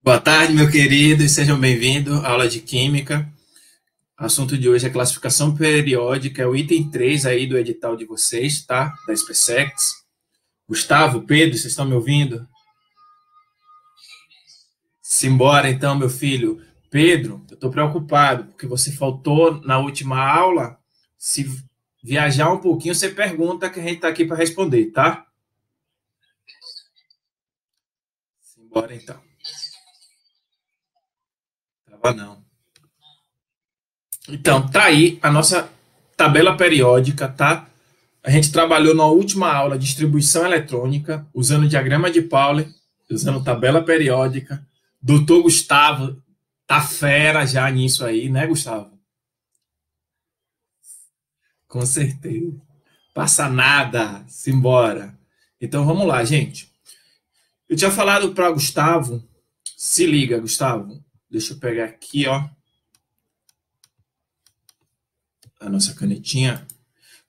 Boa tarde, meu querido, e sejam bem-vindos à aula de Química. O assunto de hoje é classificação periódica, é o item 3 aí do edital de vocês, tá? Da SpaceX. Gustavo, Pedro, vocês estão me ouvindo? Simbora então, meu filho. Pedro, eu estou preocupado, porque você faltou na última aula. Se viajar um pouquinho, você pergunta que a gente está aqui para responder, tá? Simbora então. Tava não. Então, tá aí a nossa tabela periódica, tá? A gente trabalhou na última aula distribuição eletrônica, usando diagrama de Pauli, usando tabela periódica. Doutor Gustavo tá fera já nisso aí, né, Gustavo? Com certeza. Passa nada, simbora. Então vamos lá, gente. Eu tinha falado para Gustavo, se liga, Gustavo. Deixa eu pegar aqui, ó, a nossa canetinha.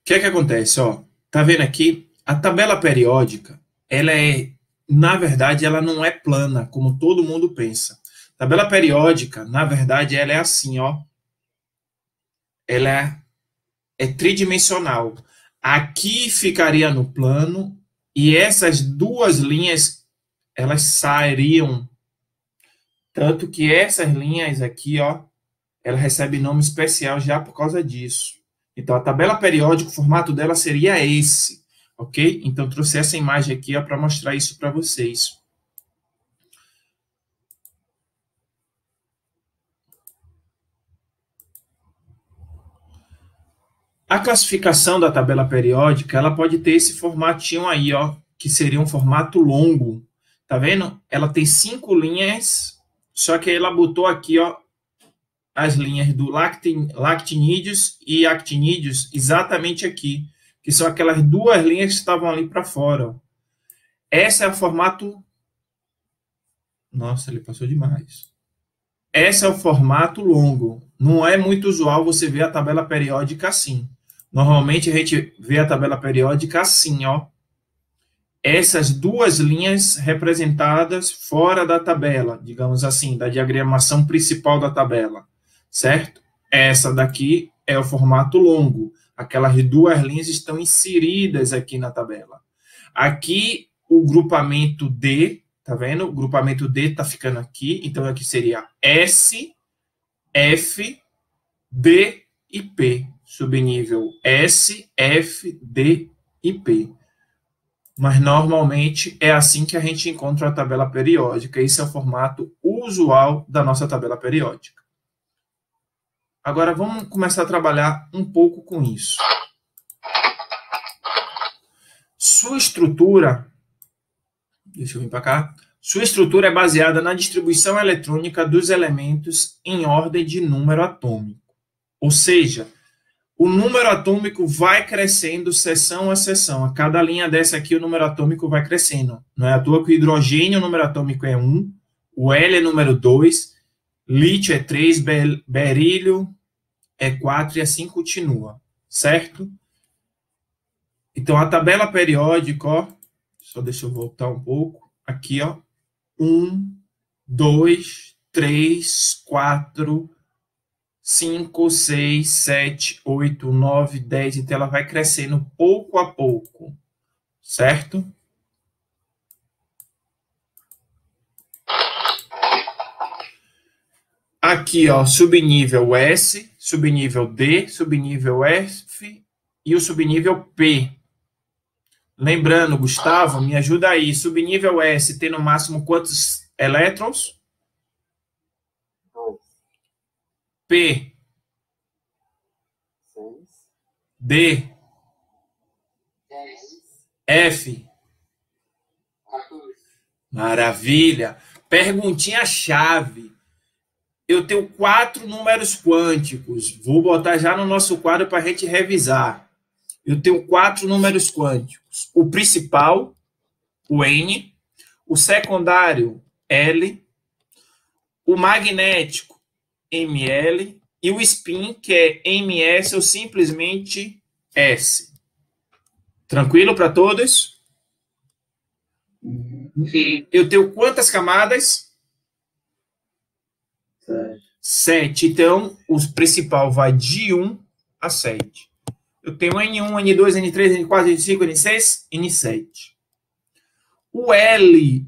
O que é que acontece, ó? Tá vendo aqui? A tabela periódica, ela é, na verdade, ela não é plana, como todo mundo pensa. Tabela periódica, na verdade, ela é assim, ó. Ela é tridimensional. Aqui ficaria no plano e essas duas linhas, elas sairiam. Tanto que essas linhas aqui, ó, ela recebe nome especial já por causa disso. Então, a tabela periódica, o formato dela seria esse, ok? Então, trouxe essa imagem aqui para mostrar isso para vocês. A classificação da tabela periódica, ela pode ter esse formatinho aí, ó, que seria um formato longo. Tá vendo? Ela tem 5 linhas, só que ela botou aqui, ó, as linhas do lactinídeos e actinídeos exatamente aqui, que são aquelas duas linhas que estavam ali para fora. Esse é o formato. Nossa, ele passou demais. Esse é o formato longo. Não é muito usual você ver a tabela periódica assim. Normalmente a gente vê a tabela periódica assim, ó. Essas duas linhas representadas fora da tabela, digamos assim, da diagramação principal da tabela, certo? Essa daqui é o formato longo. Aquelas duas linhas estão inseridas aqui na tabela. Aqui o grupamento D, tá vendo? O grupamento D tá ficando aqui, então aqui seria S, F, D e P. Subnível S, F, D e P. Mas normalmente é assim que a gente encontra a tabela periódica. Esse é o formato usual da nossa tabela periódica. Agora vamos começar a trabalhar um pouco com isso. Sua estrutura, deixa eu vir para cá. Sua estrutura é baseada na distribuição eletrônica dos elementos em ordem de número atômico. Ou seja, o número atômico vai crescendo seção a seção. A cada linha dessa aqui, o número atômico vai crescendo. Não é à toa que o hidrogênio, o número atômico é 1, o Hélio é número 2, lítio é 3, berílio é 4 e assim continua, certo? Então, a tabela periódica, ó, só deixa eu voltar um pouco, aqui, ó, 1, 2, 3, 4, 5, 6, 7, 8, 9, 10, então ela vai crescendo pouco a pouco, certo? Aqui, ó, subnível S, subnível D, subnível F e o subnível P. Lembrando, Gustavo, me ajuda aí, subnível S tem no máximo quantos elétrons? 2, P, 6, D, 10, F. 14. Maravilha. Perguntinha-chave. Eu tenho 4 números quânticos. Vou botar já no nosso quadro para a gente revisar. Eu tenho 4 números quânticos. O principal, o N. O secundário, L. O magnético, Ml. E o spin, que é Ms ou simplesmente S. Tranquilo para todos? Eu tenho quantas camadas? 7. Então, o principal vai de 1 a 7. Eu tenho N1, N2, N3, N4, N5, N6, N7. O L,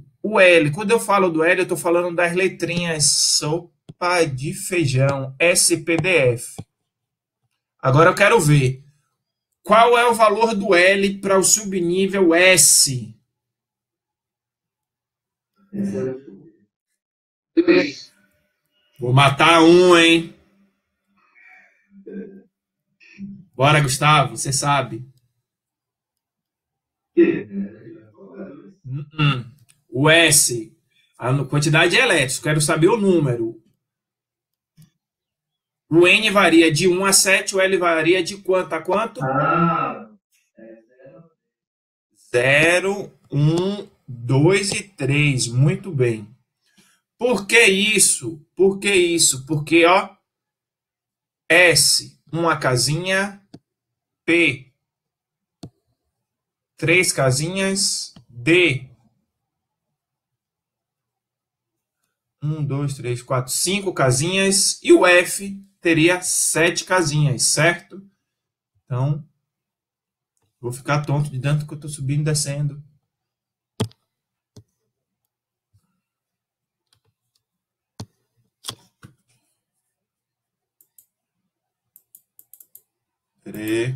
quando eu falo do L, eu estou falando das letrinhas sopa de feijão, SPDF. Agora eu quero ver qual é o valor do L para o subnível S. Vou matar um, hein? Bora, Gustavo, você sabe. O S, a quantidade de elétrons, quero saber o número. O N varia de 1 a 7, o L varia de quanto a quanto? 0, 1, 2 e 3. Muito bem. Por que isso? Por que isso? Porque, ó, S, uma casinha, P, 3 casinhas, D, 1, 2, 3, 4, 5 casinhas, e o F teria 7 casinhas, certo? Então, vou ficar tonto de tanto que eu estou subindo e descendo. Três.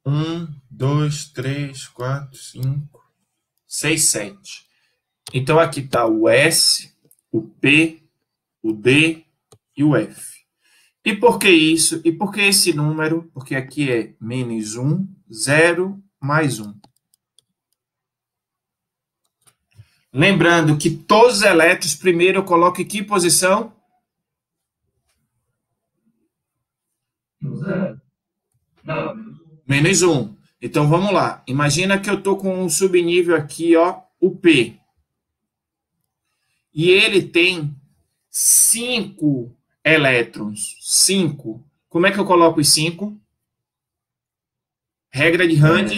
Um, dois, três, quatro, cinco, seis, 7. Então aqui está o S, o P, o D e o F. E por que isso? E por que esse número? Porque aqui é menos 1, 0, mais 1. Lembrando que todos os elétrons, primeiro eu coloco em que posição? No zero. Não. Menos 1. Então vamos lá. Imagina que eu estou com um subnível aqui, ó, o P. E ele tem 5 elétrons. 5. Como é que eu coloco os 5? Regra de Rand.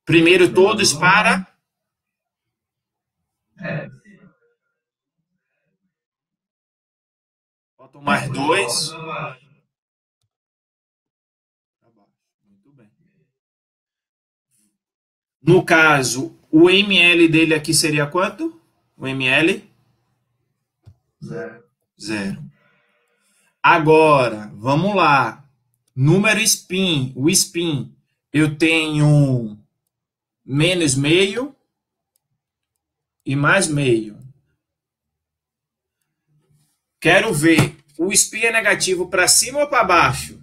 Primeiro todos para... Faltam mais 2. Muito bem. No caso, o ml dele aqui seria quanto? O ml? 0. Agora, vamos lá. Número spin. O spin, eu tenho menos meio e mais meio. Quero ver. O spin é negativo para cima ou para baixo?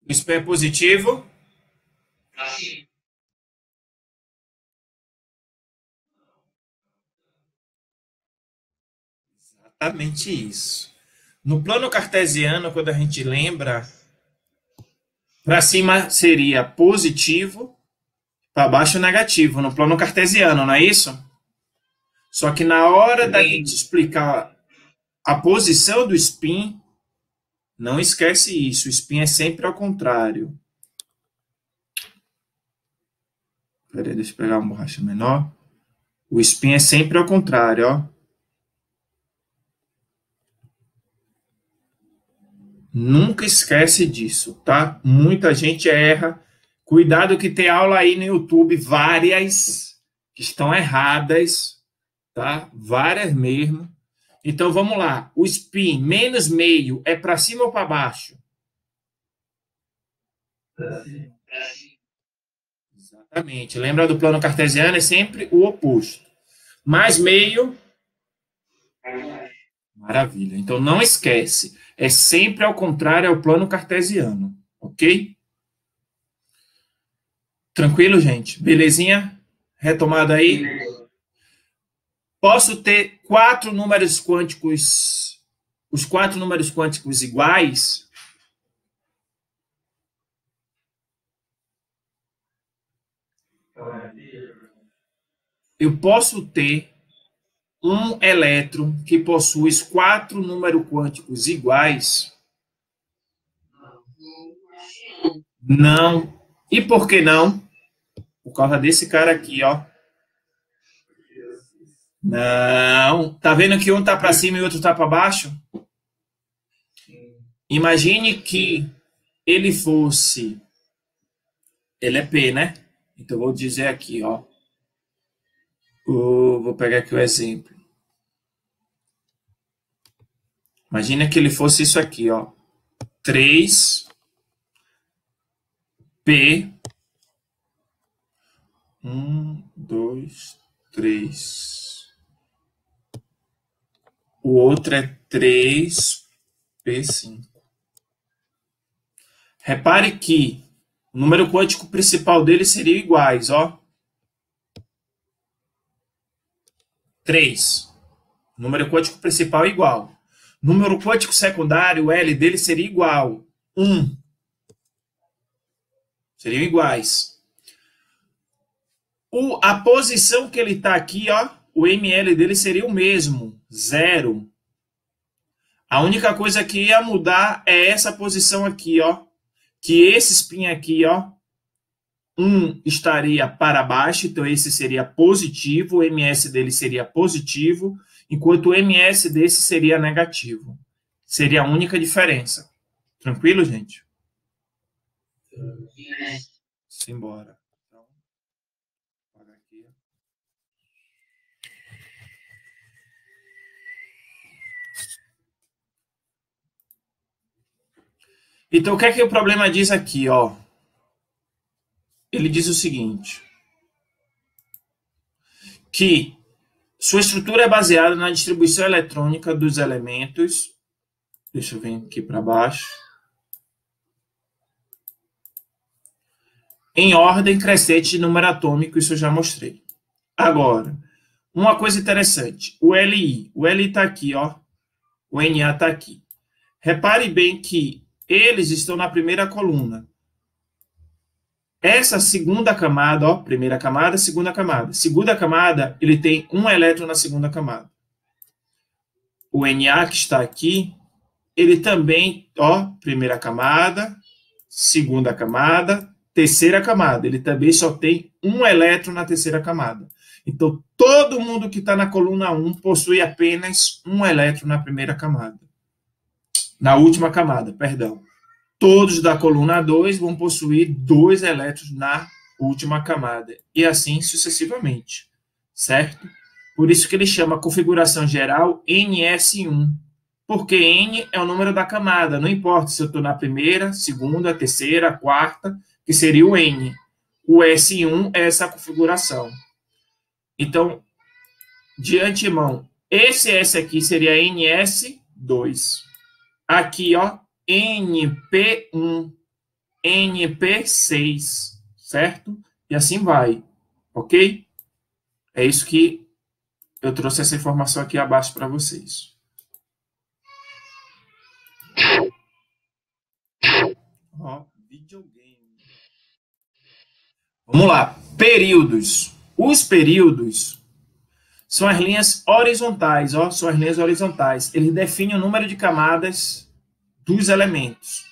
O spin é positivo? Para cima. Exatamente isso. No plano cartesiano, quando a gente lembra, para cima seria positivo, para baixo negativo, no plano cartesiano, não é isso? Só que na hora da gente explicar a posição do spin, não esquece isso, o spin é sempre ao contrário. Peraí, deixa eu pegar uma borracha menor. O spin é sempre ao contrário, ó. Nunca esquece disso, tá? Muita gente erra. Cuidado que tem aula aí no YouTube, várias que estão erradas, tá? Várias mesmo. Então vamos lá. O spin menos meio é para cima ou para baixo? Para cima. Exatamente. Lembra do plano cartesiano? É sempre o oposto. Mais meio. Maravilha. Então não esquece. É sempre ao contrário ao plano cartesiano. Ok? Tranquilo, gente? Belezinha? Retomada aí? Posso ter 4 números quânticos, os 4 números quânticos iguais? Eu posso ter um elétron que possui 4 números quânticos iguais? Não. E por que não? Por causa desse cara aqui, ó. Não. Tá vendo que um tá para cima e o outro tá para baixo? Imagine que ele fosse... Ele é P, né? Então, vou dizer aqui, ó. Vou pegar aqui o exemplo. Imagina que ele fosse isso aqui, ó. 3P 1, 2, 3. O outro é 3P5. Repare que o número quântico principal dele seria iguais, ó. 3. Número quântico principal é igual. Número quântico secundário, o L dele seria igual. 1. Seriam iguais. A posição que ele está aqui, ó, o ML dele seria o mesmo, 0. A única coisa que ia mudar é essa posição aqui, ó, que esse spin aqui, ó, 1 estaria para baixo, então esse seria positivo, o MS dele seria positivo, enquanto o MS desse seria negativo. Seria a única diferença. Tranquilo, gente? Simbora. Então, apagar aqui. Então, o que é que o problema diz aqui, ó? Ele diz o seguinte, que sua estrutura é baseada na distribuição eletrônica dos elementos. Deixa eu vir aqui para baixo. Em ordem crescente de número atômico, isso eu já mostrei. Agora, uma coisa interessante, o LI está aqui, ó. O NA está aqui. Repare bem que eles estão na primeira coluna. Essa segunda camada, ó, primeira camada, segunda camada. Segunda camada, ele tem um elétron na segunda camada. O Na que está aqui, ele também, ó, primeira camada, segunda camada, terceira camada. Ele também só tem um elétron na terceira camada. Então, todo mundo que está na coluna 1 possui apenas um elétron na primeira camada. Na última camada, perdão. Todos da coluna 2 vão possuir 2 elétrons na última camada. E assim sucessivamente. Certo? Por isso que ele chama a configuração geral NS1. Porque N é o número da camada. Não importa se eu estou na primeira, segunda, terceira, quarta, que seria o N. O S1 é essa configuração. Então, de antemão, esse S aqui seria NS2. Aqui, ó, NP1, NP6, certo? E assim vai, ok? É isso que eu trouxe essa informação aqui abaixo para vocês. Ó, videogame. Vamos lá, períodos. Os períodos são as linhas horizontais, ó, são as linhas horizontais. Eles definem o número de camadas dos elementos,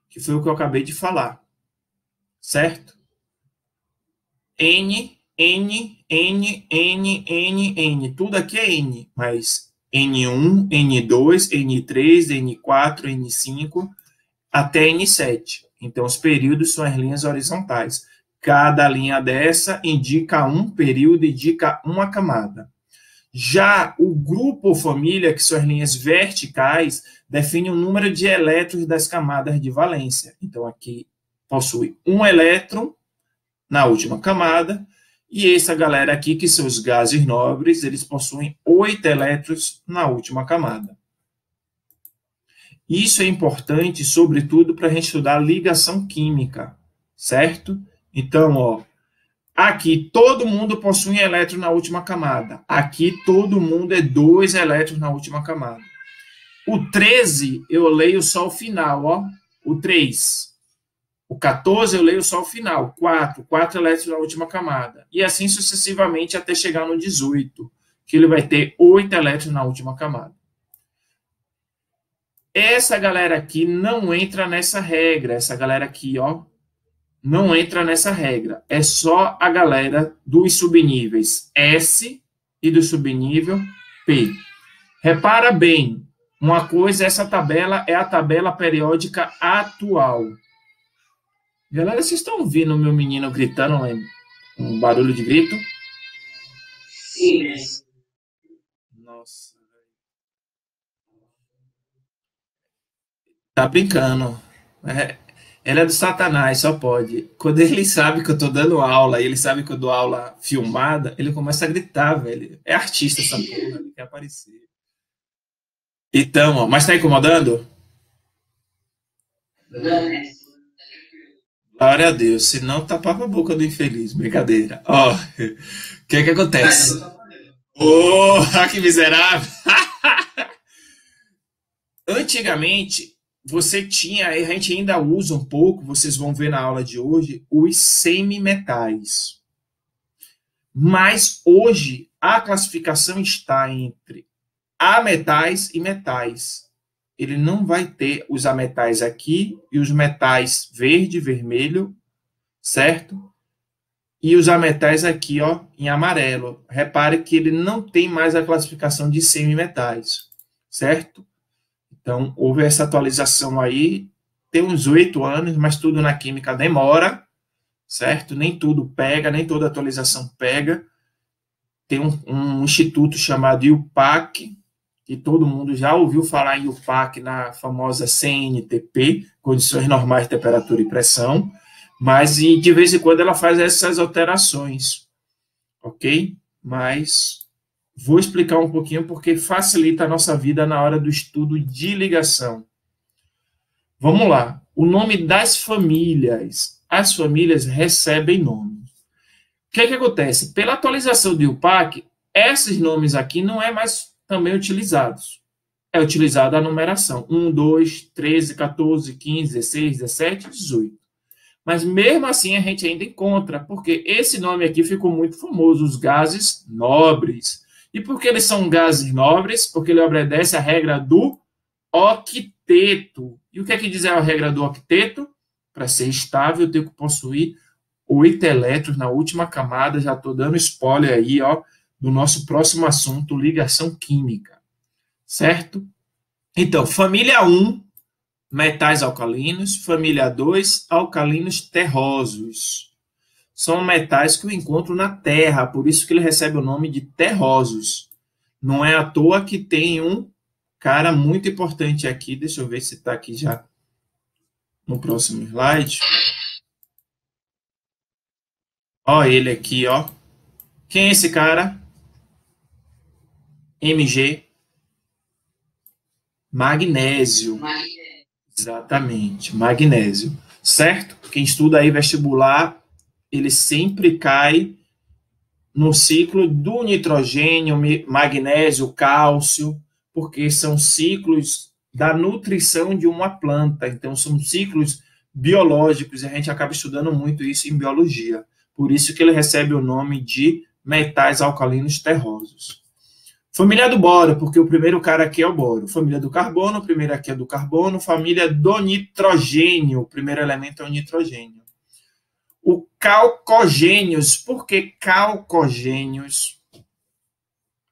que foi o que eu acabei de falar, certo? N, N, N, N, N, N, tudo aqui é N, mas N1, N2, N3, N4, N5, até N7. Então, os períodos são as linhas horizontais. Cada linha dessa indica um período, indica uma camada. Já o grupo ou família, que são as linhas verticais, define o número de elétrons das camadas de valência. Então, aqui possui um elétron na última camada, e essa galera aqui, que são os gases nobres, eles possuem 8 elétrons na última camada. Isso é importante, sobretudo, para a gente estudar ligação química, certo? Então, ó, aqui todo mundo possui um elétron na última camada. Aqui todo mundo é 2 elétrons na última camada. O 13 eu leio só o final, ó. O 3. O 14 eu leio só o final. 4 elétrons na última camada. E assim sucessivamente até chegar no 18, que ele vai ter 8 elétrons na última camada. Essa galera aqui não entra nessa regra. Essa galera aqui, ó, não entra nessa regra. É só a galera dos subníveis S e do subnível P. Repara bem, uma coisa, essa tabela é a tabela periódica atual. Galera, vocês estão ouvindo o meu menino gritando, um barulho de grito? Sim. Nossa. Tá brincando. Ela é do Satanás, só pode. Quando ele sabe que eu tô dando aula, e ele sabe que eu dou aula filmada, ele começa a gritar, velho. É artista essa porra, ele quer aparecer. Então, ó, mas tá incomodando? Glória a Deus, senão tapava a boca do infeliz, brincadeira. Ó, o que acontece? Oh, que miserável! Antigamente, você tinha, a gente ainda usa um pouco, vocês vão ver na aula de hoje, os semimetais. Mas hoje a classificação está entre ametais e metais. Ele não vai ter os ametais aqui e os metais verde, vermelho, certo? E os ametais aqui, ó, em amarelo. Repare que ele não tem mais a classificação de semimetais, certo? Então, houve essa atualização aí, tem uns 8 anos, mas tudo na química demora, certo? Nem tudo pega, nem toda atualização pega. Tem um instituto chamado IUPAC, que todo mundo já ouviu falar em IUPAC na famosa CNTP, Condições Normais de Temperatura e Pressão, mas de vez em quando ela faz essas alterações, ok? Mas vou explicar um pouquinho porque facilita a nossa vida na hora do estudo de ligação. Vamos lá. O nome das famílias. As famílias recebem nomes. O que acontece? Pela atualização do IUPAC, esses nomes aqui não é mais também utilizados. É utilizada a numeração. 1, 2, 13, 14, 15, 16, 17, 18. Mas mesmo assim a gente ainda encontra, porque esse nome aqui ficou muito famoso, os gases nobres. E por que eles são gases nobres? Porque ele obedece à regra do octeto. E o que é que diz a regra do octeto? Para ser estável, eu tenho que possuir 8 elétrons na última camada. Já estou dando spoiler aí, ó, do nosso próximo assunto, ligação química. Certo? Então, família 1, metais alcalinos. Família 2, alcalinos terrosos. São metais que eu encontro na Terra, por isso que ele recebe o nome de terrosos. Não é à toa que tem um cara muito importante aqui, deixa eu ver se está aqui já no próximo slide. Ó ele aqui, ó. Quem é esse cara? Mg. Magnésio. Exatamente, magnésio. Certo? Quem estuda aí vestibular, ele sempre cai no ciclo do nitrogênio, magnésio, cálcio, porque são ciclos da nutrição de uma planta. Então, são ciclos biológicos, e a gente acaba estudando muito isso em biologia. Por isso que ele recebe o nome de metais alcalinos terrosos. Família do boro, porque o primeiro cara aqui é o boro. Família do carbono, o primeiro aqui é do carbono. Família do nitrogênio, o primeiro elemento é o nitrogênio. O calcogênios, por que calcogênios?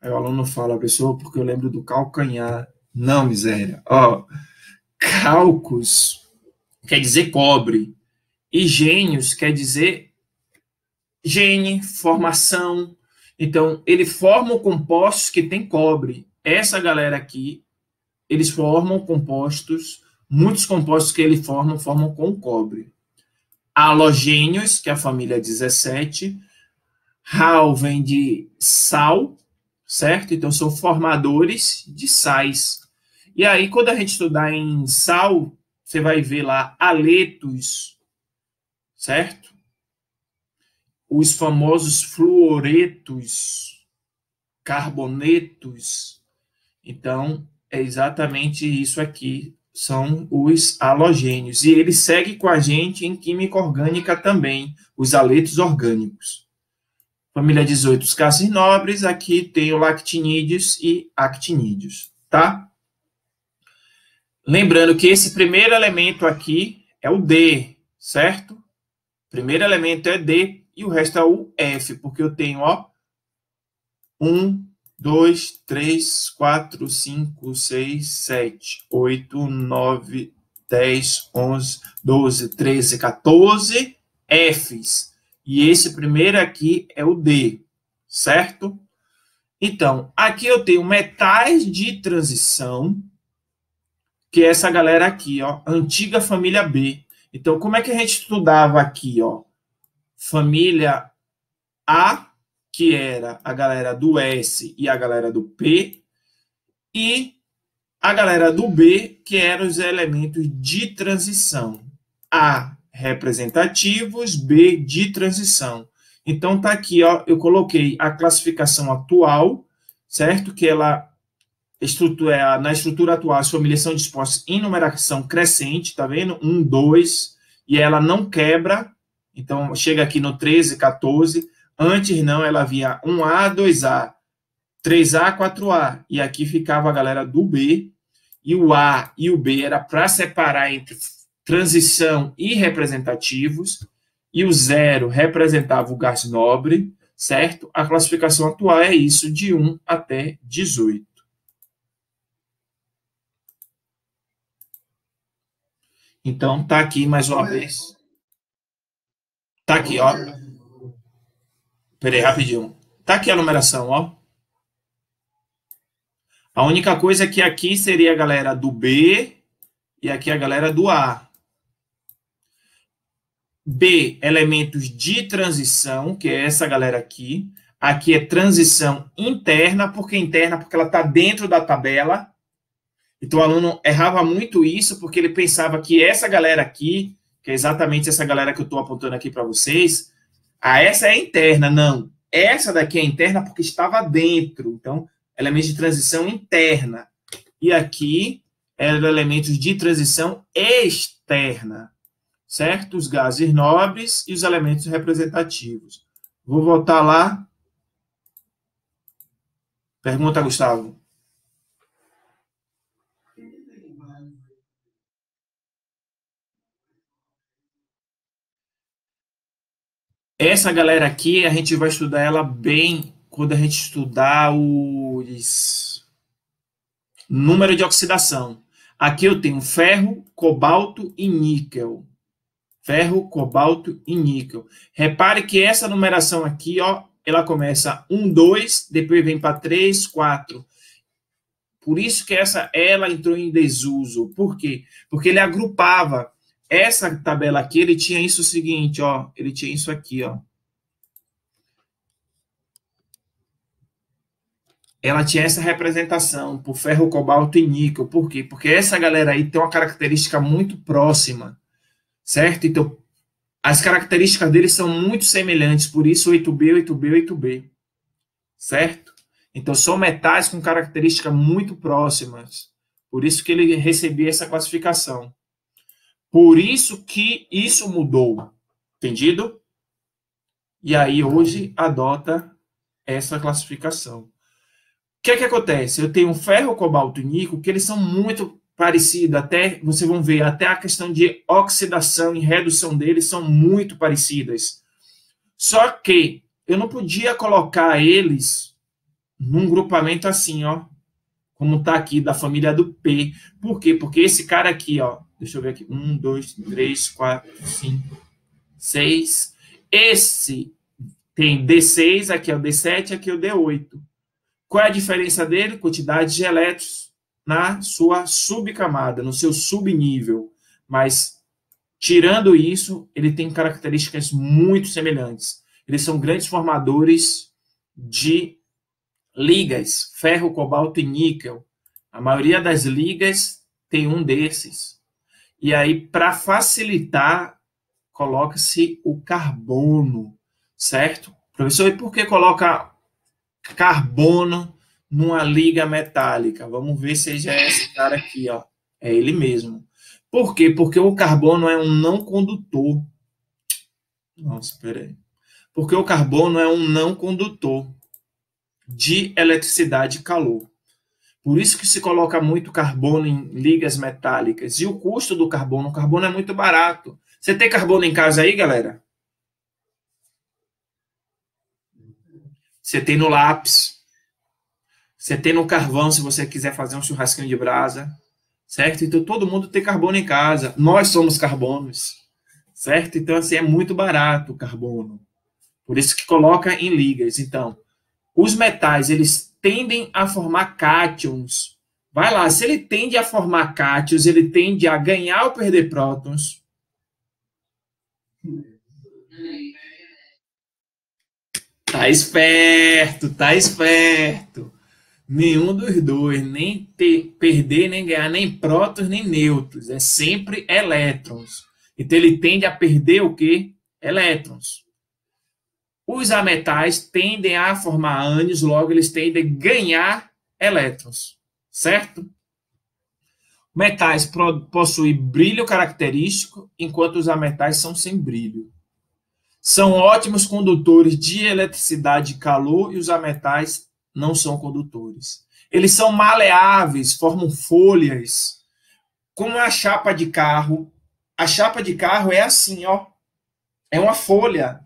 Aí o aluno fala, pessoal, porque eu lembro do calcanhar. Não, miséria. Ó, calcos quer dizer cobre. E gênios quer dizer gene, formação. Então, ele forma compostos que tem cobre. Essa galera aqui, eles formam compostos, muitos compostos que ele formam com cobre. Halogênios, que é a família 17. Hal vem de sal, certo? Então, são formadores de sais. E aí, quando a gente estudar em sal, você vai ver lá haletos, certo? Os famosos fluoretos, carbonetos. Então, é exatamente isso aqui, são os halogênios. E ele segue com a gente em química orgânica também, os haletos orgânicos. Família 18, os gases nobres. Aqui tem o lactinídeos e actinídeos, tá? Lembrando que esse primeiro elemento aqui é o D, certo? O primeiro elemento é D e o resto é o F, porque eu tenho, ó, 1, 2, 3, 4, 5, 6, 7, 8, 9, 10, 11, 12, 13, 14 Fs. E esse primeiro aqui é o D, certo? Então, aqui eu tenho metais de transição, que é essa galera aqui, ó, antiga família B. Então, como é que a gente estudava aqui, ó? Família A, que era a galera do S e a galera do P, e a galera do B, que eram os elementos de transição. A, representativos, B, de transição. Então, tá aqui, ó, eu coloquei a classificação atual, certo? Que ela, na estrutura atual, as famílias são dispostas em numeração crescente, tá vendo? 1, 2, e ela não quebra, então chega aqui no 13, 14, antes não, ela via 1A, 2A, 3A, 4A, e aqui ficava a galera do B, e o A e o B era para separar entre transição e representativos, e o 0 representava o gás nobre, certo? A classificação atual é isso, de 1 até 18. Então, tá aqui mais uma vez. Tá aqui, ó. Peraí, rapidinho. Tá aqui a numeração, ó. A única coisa é que aqui seria a galera do B e aqui a galera do A. B, elementos de transição, que é essa galera aqui. Aqui é transição interna, porque ela está dentro da tabela. Então, o aluno errava muito isso, porque ele pensava que essa galera aqui, que é exatamente essa galera que eu estou apontando aqui para vocês, essa é interna. Não, essa daqui é interna porque estava dentro. Então, elementos de transição interna. E aqui, eram elementos de transição externa, certo? Os gases nobres e os elementos representativos. Vou voltar lá. Pergunta, Gustavo. Essa galera aqui, a gente vai estudar ela bem quando a gente estudar os número de oxidação. Aqui eu tenho ferro, cobalto e níquel. Ferro, cobalto e níquel. Repare que essa numeração aqui, ó, ela começa 1, 2, depois vem para 3, 4. Por isso que ela entrou em desuso. Por quê? Porque ele agrupava. Essa tabela aqui, ele tinha isso seguinte, ó. Ele tinha isso aqui, ó. Ela tinha essa representação por ferro, cobalto e níquel. Por quê? Porque essa galera aí tem uma característica muito próxima, certo? Então, as características deles são muito semelhantes, por isso 8B, 8B, 8B, certo? Então, são metais com características muito próximas. Por isso que ele recebia essa classificação. Por isso que isso mudou. Entendido? E aí, hoje, adota essa classificação. O que é que acontece? Eu tenho ferro, cobalto e níquel, que eles são muito parecidos, até, vocês vão ver, até a questão de oxidação e redução deles são muito parecidas. Só que eu não podia colocar eles num grupamento assim, ó, como está aqui, da família do P. Por quê? Porque esse cara aqui, ó, deixa eu ver aqui, 1, 2, 3, 4, 5, 6, esse tem D6, aqui é o D7, aqui é o D8. Qual é a diferença dele? Quantidade de elétrons na sua subcamada, no seu subnível. Mas, tirando isso, ele tem características muito semelhantes. Eles são grandes formadores de ligas, ferro, cobalto e níquel. A maioria das ligas tem um desses. E aí, para facilitar, coloca-se o carbono, certo? Professor, e por que coloca carbono numa liga metálica? Vamos ver se já é esse cara aqui, ó. É ele mesmo. Por quê? Porque o carbono é um não condutor. Nossa, peraí. Porque o carbono é um não condutor de eletricidade e calor. Por isso que se coloca muito carbono em ligas metálicas. E o custo do carbono? O carbono é muito barato. Você tem carbono em casa aí, galera? Você tem no lápis. Você tem no carvão, se você quiser fazer um churrasquinho de brasa. Certo? Então, todo mundo tem carbono em casa. Nós somos carbonos. Certo? Então, assim, é muito barato o carbono. Por isso que coloca em ligas. Então, os metais, eles tendem a formar cátions. Vai lá, se ele tende a formar cátions, ele tende a ganhar ou perder prótons? Tá esperto, tá esperto. Nenhum dos dois, nem perder, nem ganhar, nem prótons, nem nêutrons. É sempre elétrons. Então, ele tende a perder o quê? Elétrons. Os ametais tendem a formar ânions, logo eles tendem a ganhar elétrons, certo? Metais possuem brilho característico, enquanto os ametais são sem brilho. São ótimos condutores de eletricidade e calor, e os ametais não são condutores. Eles são maleáveis, formam folhas, como a chapa de carro. A chapa de carro é assim, ó, é uma folha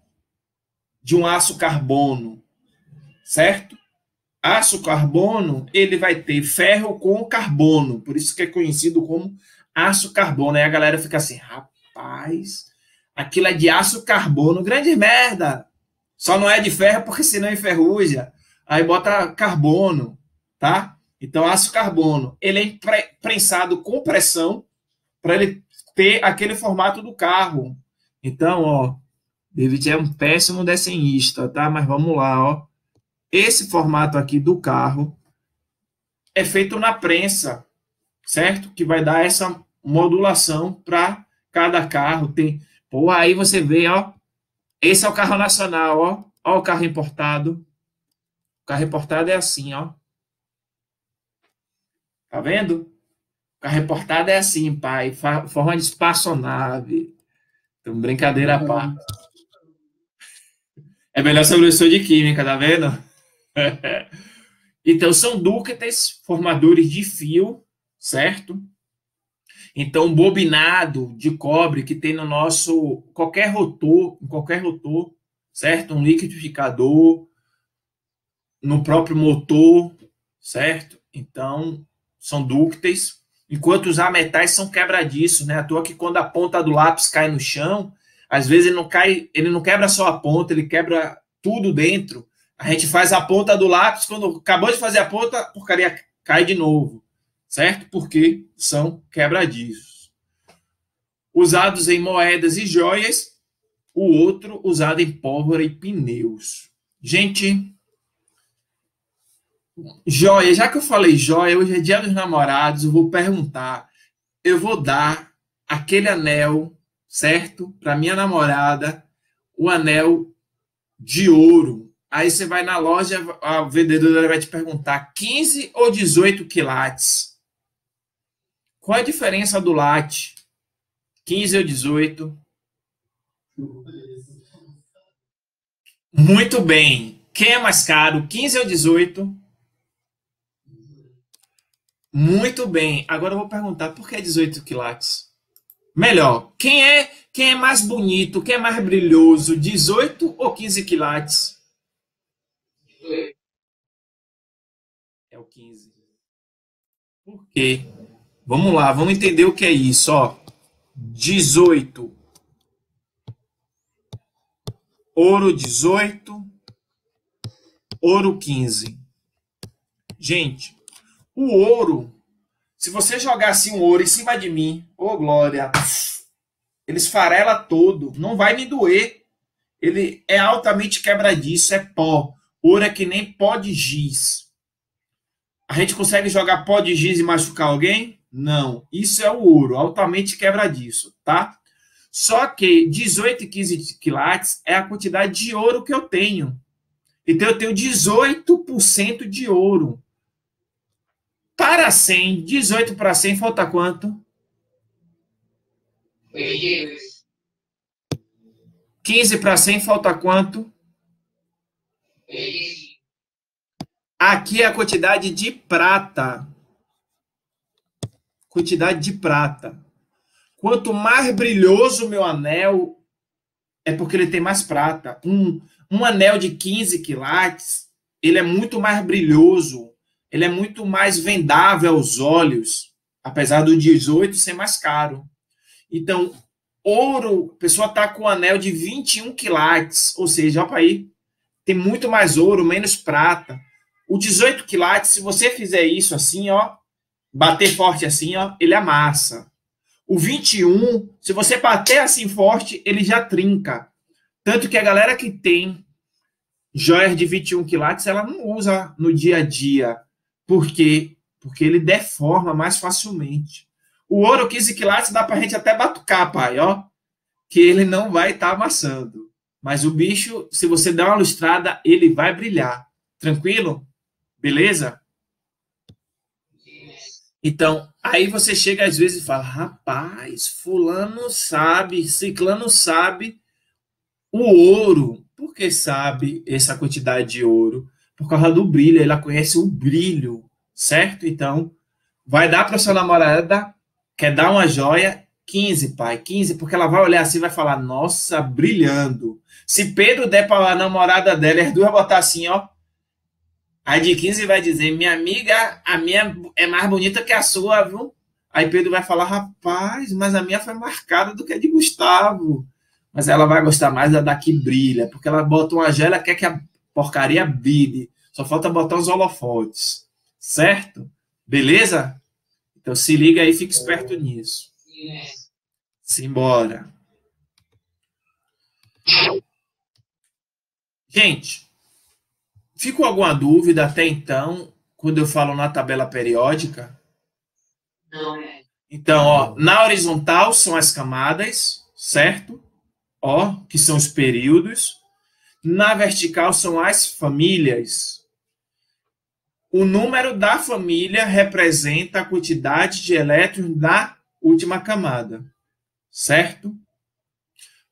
de um aço carbono, certo? Aço carbono, ele vai ter ferro com carbono, por isso que é conhecido como aço carbono. Aí a galera fica assim, rapaz, aquilo é de aço carbono, grande merda. Só não é de ferro porque senão enferruja. Aí bota carbono, tá? Então, aço carbono, ele é prensado com pressão para ele ter aquele formato do carro. Então, ó, David é um péssimo desenhista, tá? Mas vamos lá, ó. Esse formato aqui do carro é feito na prensa, certo? Que vai dar essa modulação para cada carro. Tem, pô, aí você vê, ó. Esse é o carro nacional, ó. Ó o carro importado. O carro importado é assim, ó. Tá vendo? O carro importado é assim, pai. Forma de espaçonave. Então, brincadeira à parte. É melhor ser professor de química, tá vendo? Então, são ductes, formadores de fio, certo? Então, bobinado de cobre que tem no nosso, qualquer rotor, certo? Um liquidificador, no próprio motor, certo? Então, são dúcteis, enquanto os ametais são quebradiços, né? À toa que quando a ponta do lápis cai no chão, às vezes ele não quebra só a ponta, ele quebra tudo dentro. A gente faz a ponta do lápis, quando acabou de fazer a ponta, a porcaria cai de novo, certo? Porque são quebradiços. Usados em moedas e joias, o outro usado em pólvora e pneus. Gente, joia, já que eu falei joia, hoje é dia dos namorados, eu vou perguntar, eu vou dar aquele anel, certo? Para minha namorada, o anel de ouro. Aí você vai na loja, a vendedora vai te perguntar 15 ou 18 quilates. Qual é a diferença do late? 15 ou 18? Muito bem. Quem é mais caro, 15 ou 18? Muito bem. Agora eu vou perguntar por que 18 quilates? Melhor, quem é mais bonito, quem é mais brilhoso, 18 ou 15 quilates? É o 15. Por quê? Vamos lá, vamos entender o que é isso, ó. 18. Ouro 18, ouro 15. Gente, o ouro, se você jogar assim um ouro em cima de mim, ô glória, ele esfarela todo, não vai me doer. Ele é altamente quebradiço, é pó. Ouro é que nem pó de giz. A gente consegue jogar pó de giz e machucar alguém? Não. Isso é o ouro, altamente quebradiço, tá? Só que 18 e 15 quilates é a quantidade de ouro que eu tenho. Então eu tenho 18% de ouro. Para 100, 18 para 100, falta quanto? 15 para 100, falta quanto? Aqui é a quantidade de prata. Quantidade de prata. Quanto mais brilhoso o meu anel, é porque ele tem mais prata. Um anel de 15 quilates, ele é muito mais brilhoso, ele é muito mais vendável aos olhos, apesar do 18 ser mais caro. Então, ouro, a pessoa está com um anel de 21 quilates, ou seja, ó, aí tem muito mais ouro, menos prata. O 18 quilates, se você fizer isso assim, ó, bater forte assim, ó, ele amassa. O 21, se você bater assim forte, ele já trinca. Tanto que a galera que tem joias de 21 quilates, ela não usa no dia a dia. Por quê? Porque ele deforma mais facilmente. O ouro 15 quilates dá pra gente até batucar, pai, ó, que ele não vai estar amassando. Mas o bicho, se você der uma lustrada, ele vai brilhar. Tranquilo? Beleza? Então, aí você chega às vezes e fala: rapaz, fulano sabe, ciclano sabe o ouro. Por que sabe essa quantidade de ouro? Por causa do brilho, ela conhece o brilho, certo? Então, vai dar para sua namorada, quer dar uma joia, 15, pai, 15, porque ela vai olhar assim e vai falar: nossa, brilhando. Se Pedro der para a namorada dela, as duas botar assim, ó. Aí de 15 vai dizer: minha amiga, a minha é mais bonita que a sua, viu? Aí Pedro vai falar: rapaz, mas a minha foi marcada do que a de Gustavo. Mas ela vai gostar mais da que brilha, porque ela bota uma joia, ela quer que a porcaria brilhe. Só falta botar os holofotes. Certo? Beleza? Então se liga aí, fica esperto nisso. Simbora. Gente, ficou alguma dúvida até então, quando eu falo na tabela periódica? Não. Então, ó, na horizontal são as camadas, certo? Ó, que são os períodos. Na vertical são as famílias. O número da família representa a quantidade de elétrons da última camada, certo?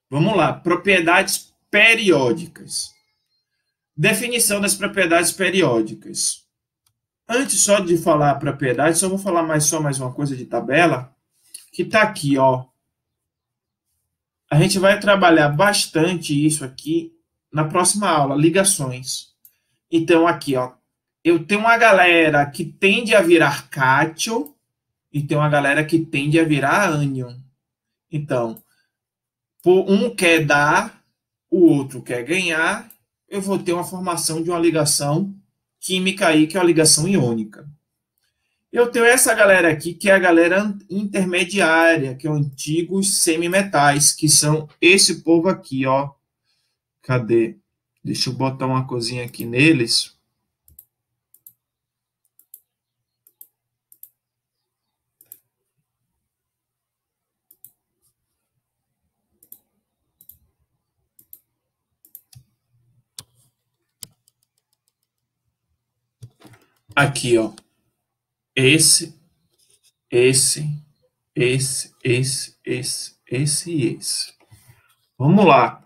Vamos lá, propriedades periódicas. Definição das propriedades periódicas. Antes só de falar a propriedade, só vou falar mais uma coisa de tabela, que está aqui, ó. A gente vai trabalhar bastante isso aqui na próxima aula, ligações. Então, aqui, ó, eu tenho uma galera que tende a virar cátion e tem uma galera que tende a virar ânion. Então, um quer dar, o outro quer ganhar, eu vou ter uma formação de uma ligação química aí, que é a ligação iônica. Eu tenho essa galera aqui, que é a galera intermediária, que é os antigos semimetais, que são esse povo aqui, ó. Cadê? Deixa eu botar uma coisinha aqui neles. Aqui, ó. Esse, esse, esse e esse. Vamos lá.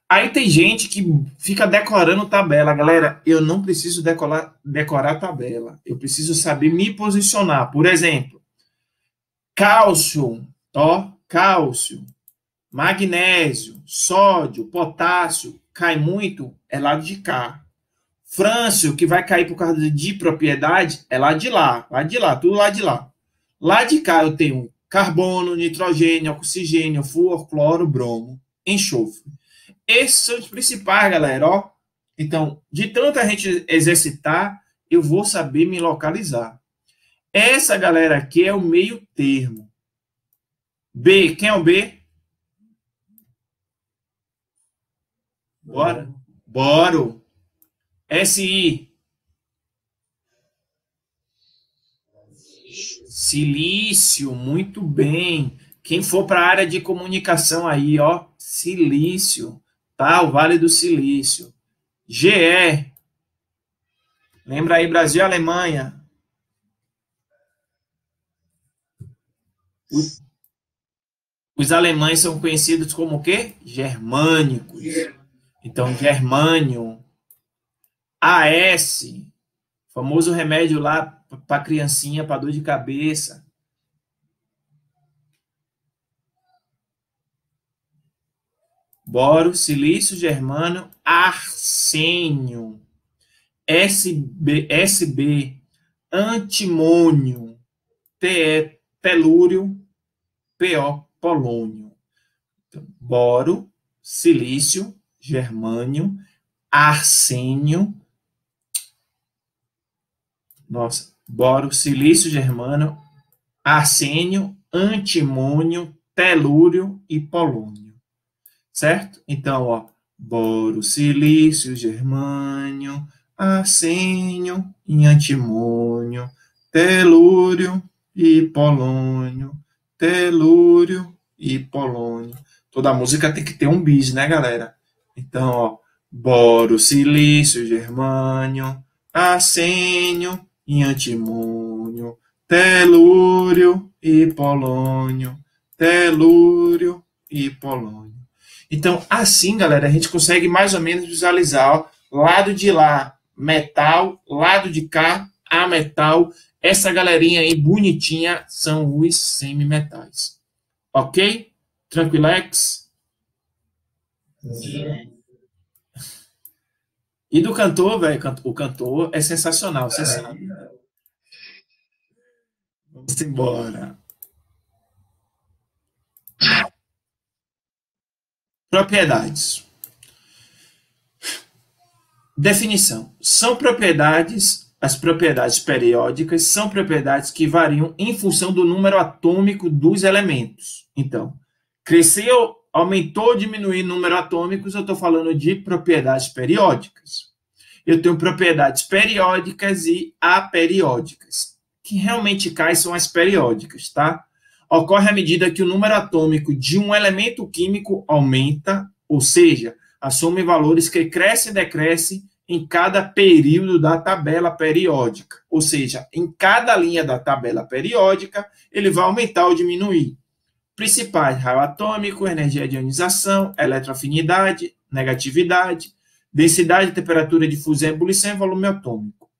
Aí tem gente que fica decorando tabela. Galera, eu não preciso decorar tabela. Eu preciso saber me posicionar. Por exemplo, cálcio, ó, cálcio, magnésio, sódio, potássio, cai muito, é lado de cá. Frâncio, que vai cair por causa de propriedade, é lá de lá, tudo lá de lá. Lá de cá eu tenho carbono, nitrogênio, oxigênio, flúor, cloro, bromo, enxofre. Esses são os principais, galera, ó. Então, de tanta gente exercitar, eu vou saber me localizar. Essa galera aqui é o meio termo. B, quem é o B? Bora? Bora. SI. Silício, muito bem. Quem for para a área de comunicação aí, ó, silício, tá? O Vale do Silício. GE. Lembra aí, Brasil e Alemanha. Os alemães são conhecidos como o quê? Germânicos. Então, germânio. AS, famoso remédio lá para criancinha, para dor de cabeça. Boro, silício, germânio, arsênio. SB, antimônio. TE, telúrio. PO, polônio. Então, boro, silício, germânio, arsênio. Nossa, boro, silício, germânio, arsênio, antimônio, telúrio e polônio. Certo? Então, ó, boro, silício, germânio, arsênio e antimônio, telúrio e polônio, telúrio e polônio. Toda música tem que ter um bis, né, galera? Então, ó, boro, silício, germânio, arsênio e antimônio, telúrio e polônio, telúrio e polônio. Então, assim, galera, a gente consegue mais ou menos visualizar, ó, lado de lá, metal, lado de cá, ametal. Essa galerinha aí, bonitinha, são os semimetais. Ok? Tranquilex? Sim. E do cantor, velho, o cantor é sensacional, você sabe. Vamos embora. Propriedades. Definição. São propriedades, as propriedades periódicas são propriedades que variam em função do número atômico dos elementos. Então, cresceu, aumentou, diminuiu o número atômicos, eu estou falando de propriedades periódicas. Eu tenho propriedades periódicas e aperiódicas. Que realmente caem são as periódicas, tá? Ocorre à medida que o número atômico de um elemento químico aumenta, ou seja, assume valores que crescem e decrescem em cada período da tabela periódica. Ou seja, em cada linha da tabela periódica, ele vai aumentar ou diminuir. Principais: raio atômico, energia de ionização, eletroafinidade, negatividade, densidade, temperatura de fusão e ebulição e volume atômico.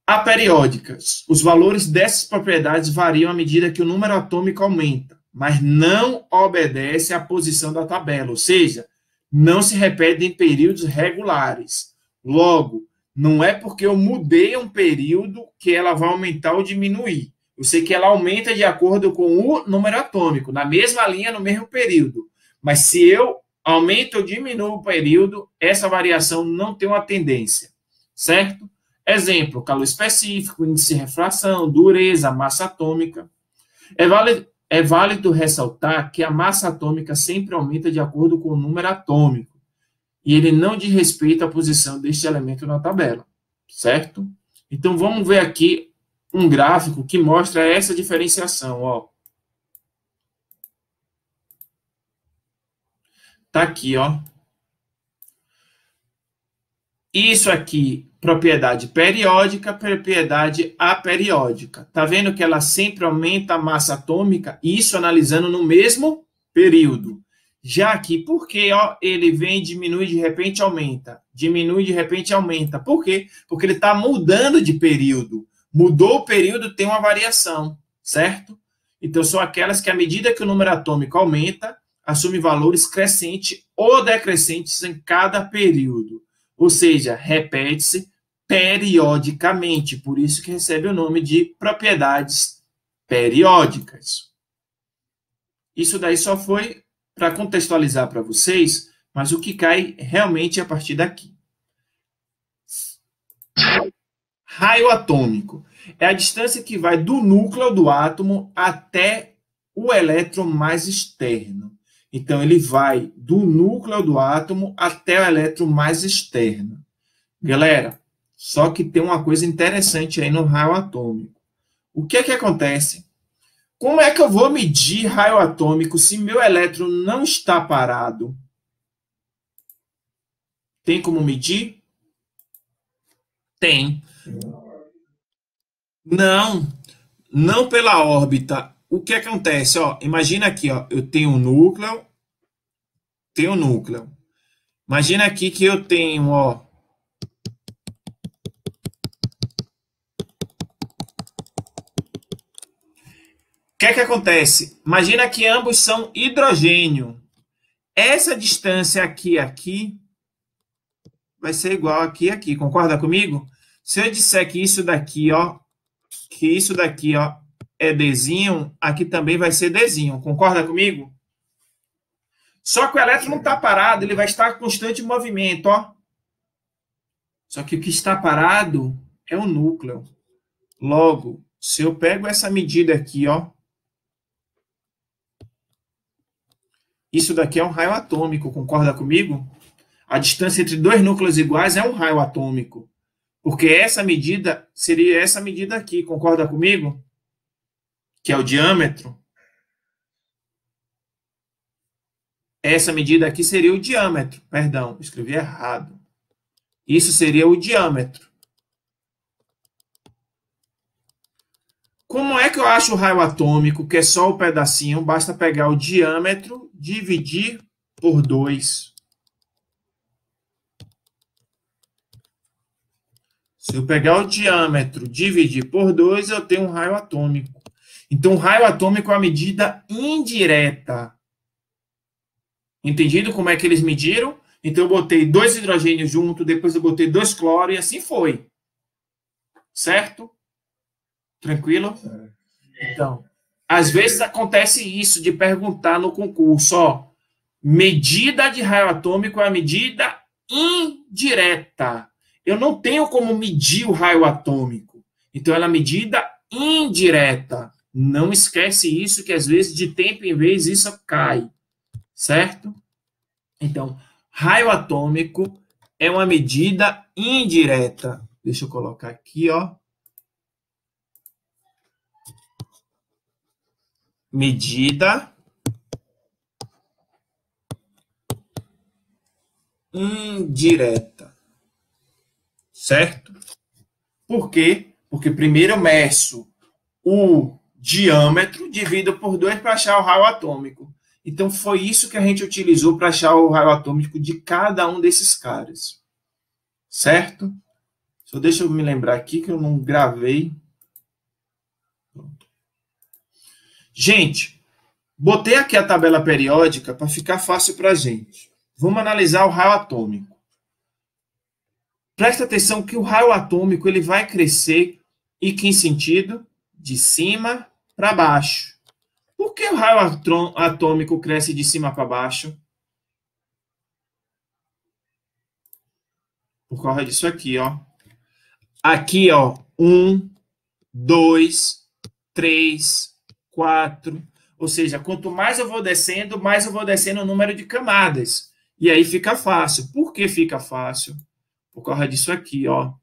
Aperiódicas. Os valores dessas propriedades variam à medida que o número atômico aumenta, mas não obedece à posição da tabela, ou seja, não se repete em períodos regulares. Logo, não é porque eu mudei um período que ela vai aumentar ou diminuir. Eu sei que ela aumenta de acordo com o número atômico, na mesma linha, no mesmo período. Mas se eu aumento ou diminuo o período, essa variação não tem uma tendência, certo? Exemplo: calor específico, índice de refração, dureza, massa atômica. É válido ressaltar que a massa atômica sempre aumenta de acordo com o número atômico, e ele não diz respeito à posição deste elemento na tabela, certo? Então, vamos ver aqui um gráfico que mostra essa diferenciação, ó. Tá aqui, ó. Isso aqui, propriedade periódica, propriedade aperiódica. Tá vendo que ela sempre aumenta a massa atômica? Isso analisando no mesmo período. Já aqui, por que, ó, ele vem, diminui, de repente aumenta? Diminui, de repente aumenta. Por quê? Porque ele está mudando de período. Mudou o período, tem uma variação, certo? Então, são aquelas que, à medida que o número atômico aumenta, assume valores crescentes ou decrescentes em cada período. Ou seja, repete-se periodicamente, por isso que recebe o nome de propriedades periódicas. Isso daí só foi para contextualizar para vocês, mas o que cai realmente é a partir daqui. Raio atômico é a distância que vai do núcleo do átomo até o elétron mais externo. Então, ele vai do núcleo do átomo até o elétron mais externo. Galera, só que tem uma coisa interessante aí no raio atômico. O que é que acontece? Como é que eu vou medir raio atômico se meu elétron não está parado? Tem como medir? Tem. Não pela órbita. O que acontece? Ó, imagina aqui, ó, eu tenho um núcleo, Imagina aqui que eu tenho, ó, que é que acontece? Imagina que ambos são hidrogênio. Essa distância aqui vai ser igual aqui e aqui. Concorda comigo? Se eu disser que isso daqui, ó, é Dzinho, aqui também vai ser Dzinho. Concorda comigo? Só que o elétron não está parado, ele vai estar em constante movimento, ó. Só que o que está parado é o núcleo. Logo, se eu pego essa medida aqui, ó, isso daqui é um raio atômico, concorda comigo? A distância entre dois núcleos iguais é um raio atômico. Porque essa medida seria essa medida aqui, concorda comigo? Que é o diâmetro. Essa medida aqui seria o diâmetro. Perdão, escrevi errado. Isso seria o diâmetro. Como é que eu acho o raio atômico, que é só o pedacinho? Basta pegar o diâmetro, dividir por 2. Se eu pegar o diâmetro, dividir por 2, eu tenho um raio atômico. Então, o raio atômico é uma medida indireta. Entendido como é que eles mediram? Então, eu botei 2 hidrogênios junto, depois eu botei 2 cloro e assim foi. Certo? Tranquilo? Então, às vezes acontece isso de perguntar no concurso, ó, medida de raio atômico é a medida indireta. Eu não tenho como medir o raio atômico. Então, ela é medida indireta. Não esquece isso, que às vezes, de tempo em vez, isso cai. Certo? Então, raio atômico é uma medida indireta. Deixa eu colocar aqui, ó. Medida indireta. Certo? Por quê? Porque primeiro eu meço o diâmetro, divido por 2 para achar o raio atômico. Então, foi isso que a gente utilizou para achar o raio atômico de cada um desses caras. Certo? Só deixa eu me lembrar aqui que eu não gravei. Pronto. Gente, botei aqui a tabela periódica para ficar fácil para a gente. Vamos analisar o raio atômico. Presta atenção que o raio atômico ele vai crescer em que sentido? De cima para baixo. Por que o raio atômico cresce de cima para baixo? Por causa disso aqui, ó. Aqui, ó. 1, 2, 3, 4. Ou seja, quanto mais eu vou descendo o número de camadas. E aí fica fácil. Por que fica fácil? Por causa disso aqui, ó.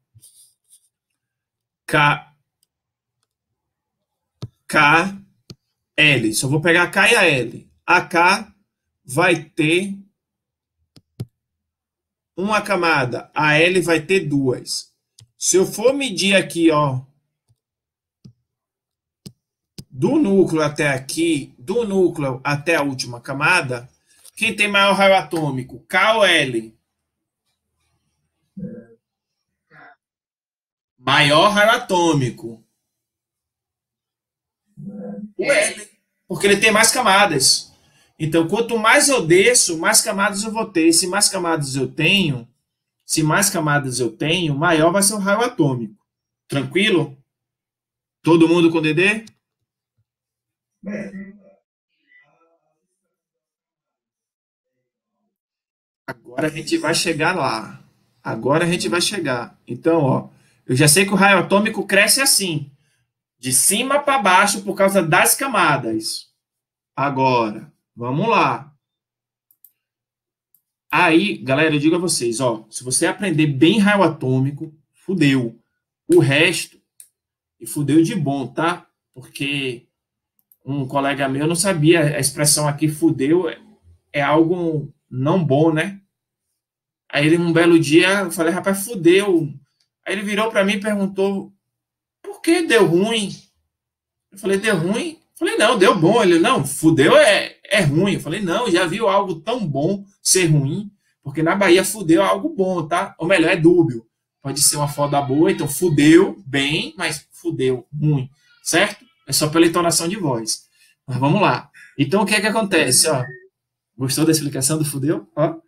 L. Só vou pegar K e a L. A K vai ter uma camada. A L vai ter 2. Se eu for medir aqui, ó, do núcleo até aqui, do núcleo até a última camada, quem tem maior raio atômico? K ou L? Maior raio atômico. O L. Porque ele tem mais camadas. Então, quanto mais eu desço, mais camadas eu vou ter. Se mais camadas eu tenho, maior vai ser o raio atômico. Tranquilo? Todo mundo com DD? Agora a gente vai chegar lá. Agora a gente vai chegar. Então, ó, eu já sei que o raio atômico cresce assim, de cima para baixo por causa das camadas. Agora, vamos lá. Aí, galera, eu digo a vocês, ó, se você aprender bem raio atômico, fudeu. O resto, e fudeu de bom, tá? Porque um colega meu não sabia a expressão aqui, fudeu, é algo não bom, né? Aí ele, um belo dia, eu falei, rapaz, fudeu. Aí ele virou para mim e perguntou, por que deu ruim? Eu falei, deu ruim? Eu falei, não, deu bom. Ele, não, fudeu é ruim. Eu falei, não, já viu algo tão bom ser ruim? Porque na Bahia fudeu é algo bom, tá? Ou melhor, é dúbio. Pode ser uma foda boa, então fudeu bem, mas fudeu ruim, certo? É só pela entonação de voz. Mas vamos lá. Então, o que é que acontece? Ó, gostou da explicação do fudeu? Ó.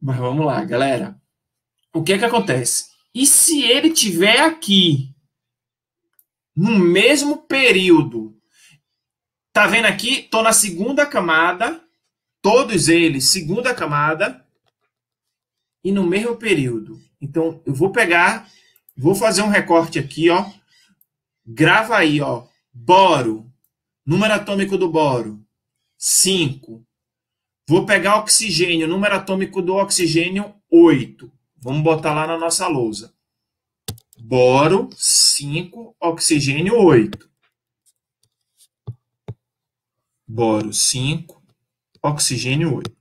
Mas vamos lá, galera. O que é que acontece? E se ele tiver aqui no mesmo período? Tá vendo aqui? Tô na segunda camada, todos eles, segunda camada, e no mesmo período. Então, eu vou pegar, vou fazer um recorte aqui, ó. Grava aí, ó. Boro. Número atômico do boro, 5. Vou pegar oxigênio, número atômico do oxigênio, 8. Vamos botar lá na nossa lousa. Boro, 5, oxigênio, 8. Boro, 5, oxigênio, 8.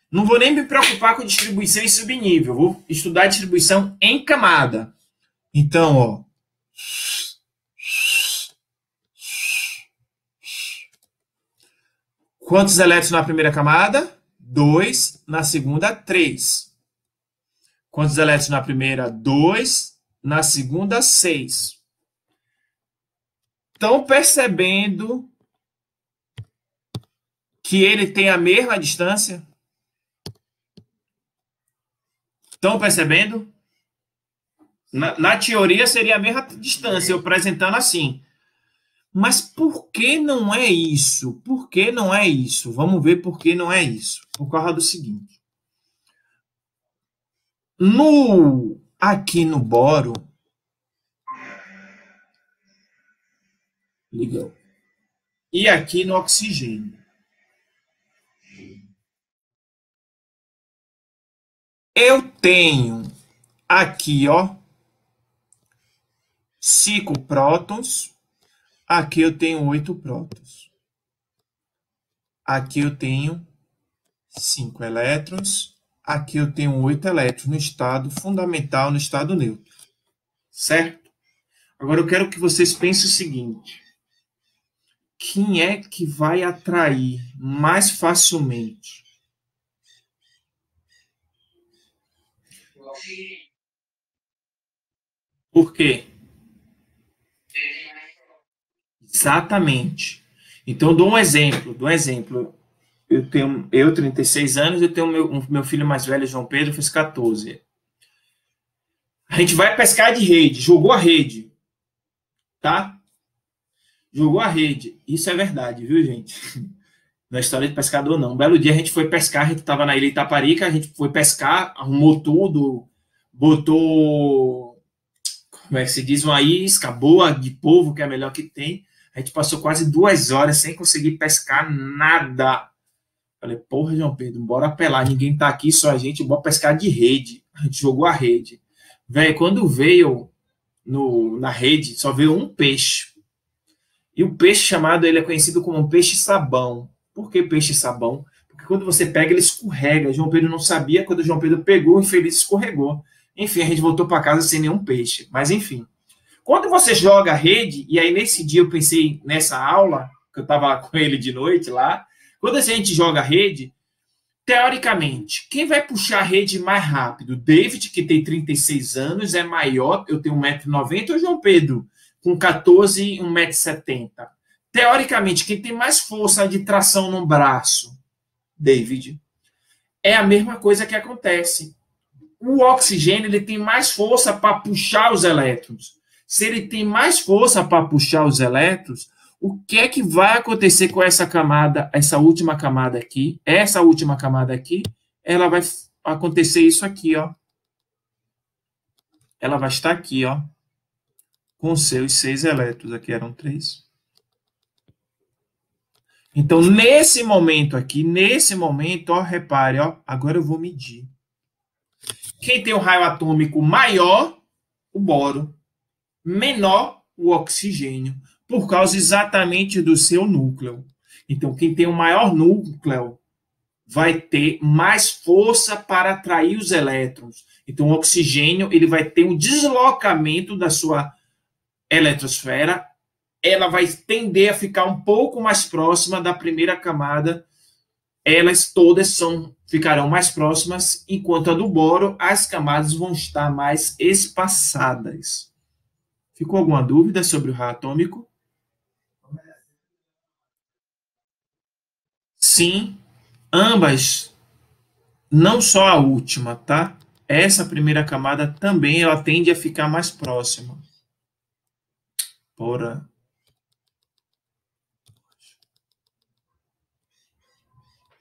Não vou nem me preocupar com distribuição em subnível. Vou estudar distribuição em camada. Então, ó. Quantos elétrons na primeira camada? 2. Na segunda, 3. Quantos elétrons na primeira? 2. Na segunda, 6. Estão percebendo que ele tem a mesma distância? Estão percebendo? Na teoria seria a mesma distância, eu apresentando assim. Mas por que não é isso? Por que não é isso? Vamos ver por que não é isso. Por causa do seguinte. Aqui no boro, ligou. E aqui no oxigênio. Eu tenho aqui, ó, 5 prótons. Aqui eu tenho 8 prótons. Aqui eu tenho 5 elétrons. Aqui eu tenho 8 elétrons no estado fundamental, no estado neutro. Certo? Agora eu quero que vocês pensem o seguinte. Quem é que vai atrair mais facilmente? Por quê? Exatamente. Então, dou um exemplo. Eu tenho 36 anos, eu tenho meu filho mais velho, João Pedro, fez 14. A gente vai pescar de rede, jogou a rede, tá? Jogou a rede. Isso é verdade, viu, gente? Não é história de pescador, não. Um belo dia a gente foi pescar, a gente estava na ilha Itaparica, a gente foi pescar, arrumou tudo, botou, como é que se diz, uma isca boa de polvo, que é a melhor que tem. A gente passou quase 2 horas sem conseguir pescar nada. Falei, porra, João Pedro, bora apelar, ninguém tá aqui, só a gente, bora pescar de rede. A gente jogou a rede. Velho, quando veio na rede, só veio um peixe. E o peixe chamado, ele é conhecido como um peixe-sabão. Por que peixe-sabão? Porque quando você pega, ele escorrega. João Pedro não sabia, quando João Pedro pegou, o infeliz escorregou. Enfim, a gente voltou para casa sem nenhum peixe. Mas, enfim. Quando você joga a rede, e aí nesse dia eu pensei nessa aula, que eu estava com ele de noite lá, quando a gente joga a rede, teoricamente, quem vai puxar a rede mais rápido? David, que tem 36 anos, é maior, eu tenho 1,90 m, ou João Pedro, com 14, 1,70 m? Teoricamente, quem tem mais força de tração no braço? David. É a mesma coisa que acontece. O oxigênio, ele tem mais força para puxar os elétrons. Se ele tem mais força para puxar os elétrons, o que é que vai acontecer com essa camada, essa última camada aqui? Essa última camada aqui, ela vai acontecer isso aqui, ó. Ela vai estar aqui, ó, com seus 6 elétrons. Aqui eram 3. Então, nesse momento aqui, ó, repare, ó, agora eu vou medir. Quem tem o raio atômico maior, o boro. Menor, o oxigênio, por causa exatamente do seu núcleo. Então, quem tem o maior núcleo vai ter mais força para atrair os elétrons. Então, o oxigênio, ele vai ter um deslocamento da sua eletrosfera, ela vai tender a ficar um pouco mais próxima da primeira camada. Elas todas ficarão mais próximas, enquanto a do boro, as camadas vão estar mais espaçadas. Ficou alguma dúvida sobre o raio atômico? Sim, ambas, não só a última, tá? Essa primeira camada também ela tende a ficar mais próxima. Bora.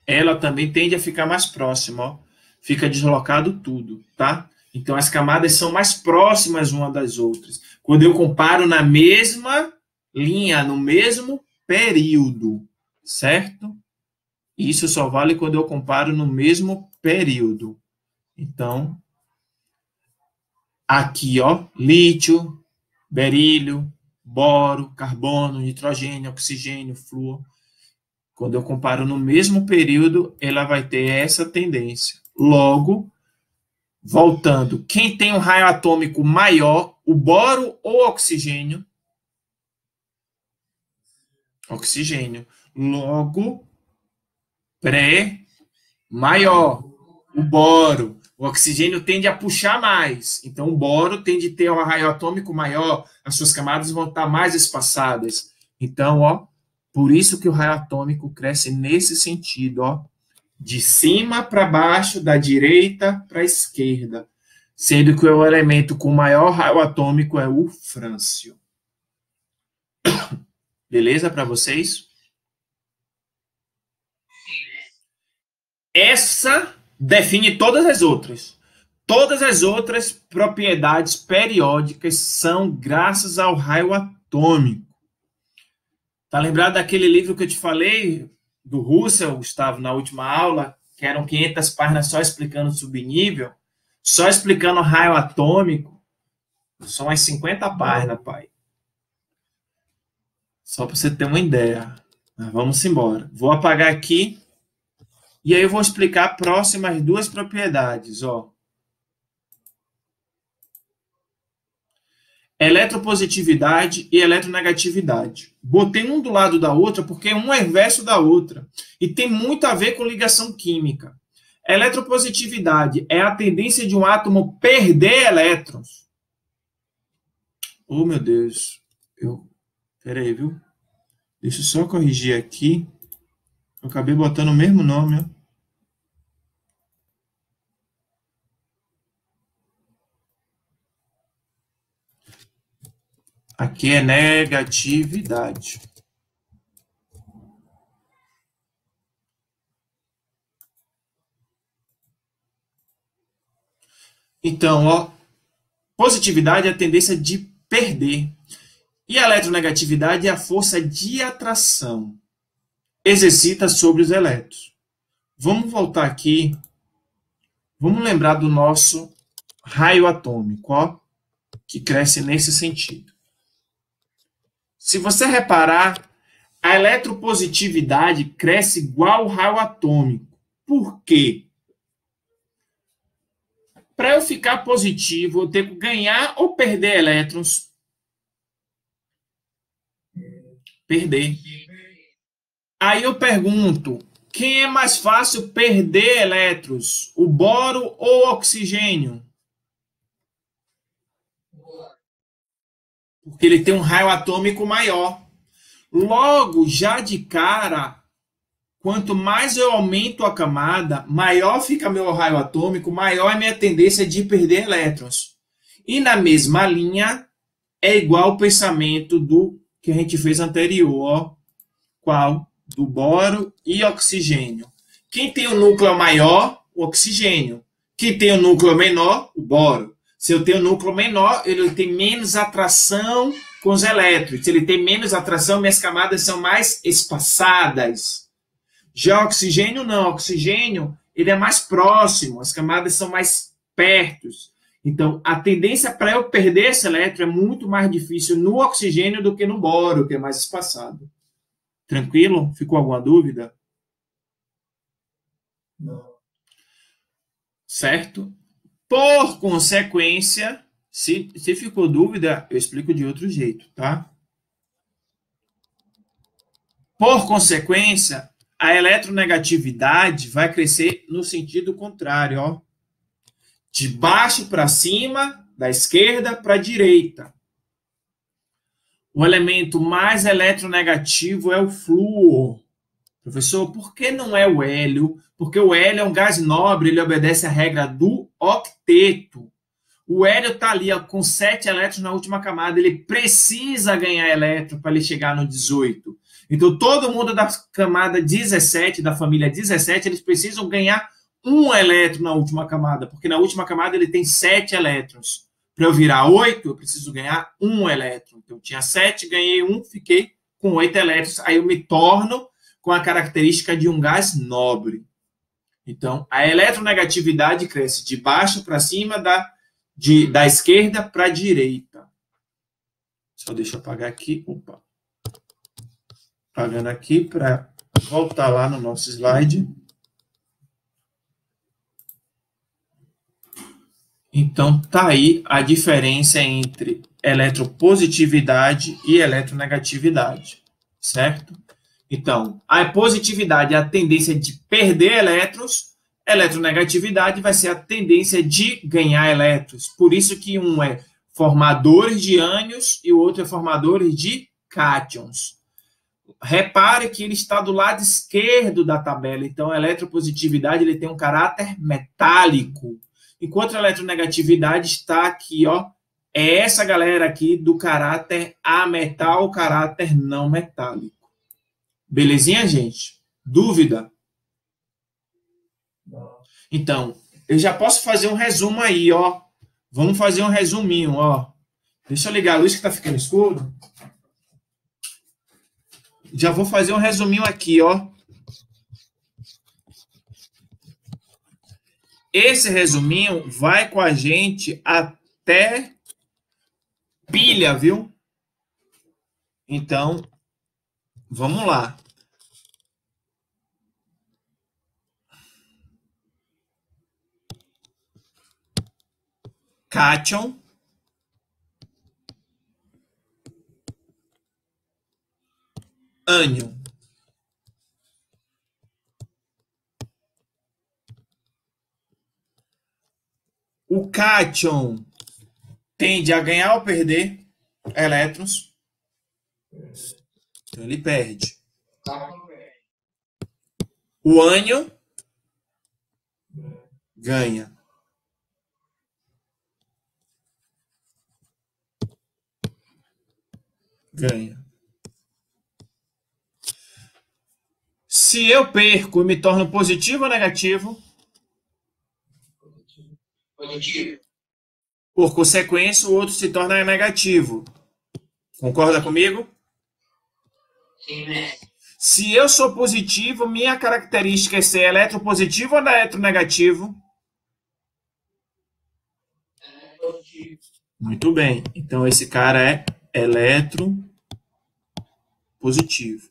Ela também tende a ficar mais próxima, ó. Fica deslocado tudo, tá? Então as camadas são mais próximas uma das outras. Quando eu comparo na mesma linha, no mesmo período, certo? Isso só vale quando eu comparo no mesmo período. Então, aqui, ó, lítio, berílio, boro, carbono, nitrogênio, oxigênio, flúor. Quando eu comparo no mesmo período, ela vai ter essa tendência. Logo, voltando, quem tem um raio atômico maior, o boro ou oxigênio? Oxigênio. Logo, maior. O boro. O oxigênio tende a puxar mais. Então, o boro tende a ter um raio atômico maior, as suas camadas vão estar mais espaçadas. Então, ó, por isso que o raio atômico cresce nesse sentido, ó, de cima para baixo, da direita para a esquerda, sendo que o elemento com maior raio atômico é o frâncio. Beleza para vocês? Essa define todas as outras. Todas as outras propriedades periódicas são graças ao raio atômico. Tá lembrado daquele livro que eu te falei, do Russell, Gustavo, na última aula, que eram 500 páginas só explicando subnível, só explicando raio atômico? São umas 50 páginas, pai. Só para você ter uma ideia. Mas vamos embora. Vou apagar aqui. E aí eu vou explicar próximas duas propriedades, ó. Eletropositividade e eletronegatividade. Botei um do lado da outra porque um é inverso da outra. E tem muito a ver com ligação química. Eletropositividade é a tendência de um átomo perder elétrons. Oh, meu Deus. Peraí, viu? Deixa eu só corrigir aqui. Eu acabei botando o mesmo nome, ó. Aqui é negatividade. Então, ó, positividade é a tendência de perder. E a eletronegatividade é a força de atração. Exercita sobre os elétrons. Vamos voltar aqui. Vamos lembrar do nosso raio atômico, ó, que cresce nesse sentido. Se você reparar, a eletropositividade cresce igual ao raio atômico. Por quê? Para eu ficar positivo, eu tenho que ganhar ou perder elétrons? Perder. Aí eu pergunto, quem é mais fácil perder elétrons? O boro ou o oxigênio? Porque ele tem um raio atômico maior. Logo, já de cara, quanto mais eu aumento a camada, maior fica meu raio atômico, maior é minha tendência de perder elétrons. E na mesma linha, é igual o pensamento do que a gente fez anterior, ó. Qual? Do boro e oxigênio. Quem tem o núcleo maior? O oxigênio. Quem tem o núcleo menor? O boro. Se eu tenho um núcleo menor, ele tem menos atração com os elétrons. Se ele tem menos atração, minhas camadas são mais espaçadas. Já o oxigênio, não. O oxigênio, ele é mais próximo. As camadas são mais perto. Então, a tendência para eu perder esse elétron é muito mais difícil no oxigênio do que no boro, que é mais espaçado. Tranquilo? Ficou alguma dúvida? Não. Certo? Por consequência, se ficou dúvida, eu explico de outro jeito, tá? Por consequência, a eletronegatividade vai crescer no sentido contrário, ó. De baixo para cima, da esquerda para a direita. O elemento mais eletronegativo é o flúor. Professor, por que não é o hélio? Porque o hélio é um gás nobre, ele obedece à regra do octeto. O hélio está ali ó, com 7 elétrons na última camada, ele precisa ganhar elétron para ele chegar no 18. Então, todo mundo da camada 17, da família 17, eles precisam ganhar um elétron na última camada, porque na última camada ele tem 7 elétrons. Para eu virar 8, eu preciso ganhar um elétron. Então, eu tinha 7, ganhei 1, fiquei com 8 elétrons, aí eu me torno com a característica de um gás nobre. Então, a eletronegatividade cresce de baixo para cima, da esquerda para a direita. Só deixa eu apagar aqui. Opa. Apagando aqui para voltar lá no nosso slide. Então, tá aí a diferença entre eletropositividade e eletronegatividade, certo? Então, a positividade é a tendência de perder elétrons, eletronegatividade vai ser a tendência de ganhar elétrons. Por isso que um é formadores de ânions e o outro é formadores de cátions. Repare que ele está do lado esquerdo da tabela, então a eletropositividade ele tem um caráter metálico, enquanto a eletronegatividade está aqui, ó, é essa galera aqui do caráter ametal, caráter não metálico. Belezinha, gente? Dúvida? Então, eu já posso fazer um resumo aí, ó. Vamos fazer um resuminho, ó. Deixa eu ligar a luz que tá ficando escuro. Já vou fazer um resuminho aqui, ó. Esse resuminho vai com a gente até pilha, viu? Então, vamos lá. Cátion. Ânion. O cátion tende a ganhar ou perder elétrons. Então, ele perde. O ânion ganha. Ganha. Se eu perco e me torno positivo ou negativo? Positivo. Por consequência, o outro se torna negativo. Concorda comigo? Sim, mestre. Se eu sou positivo, minha característica é ser eletropositivo ou eletronegativo? Positivo. Muito bem. Então, esse cara é eletropositivo.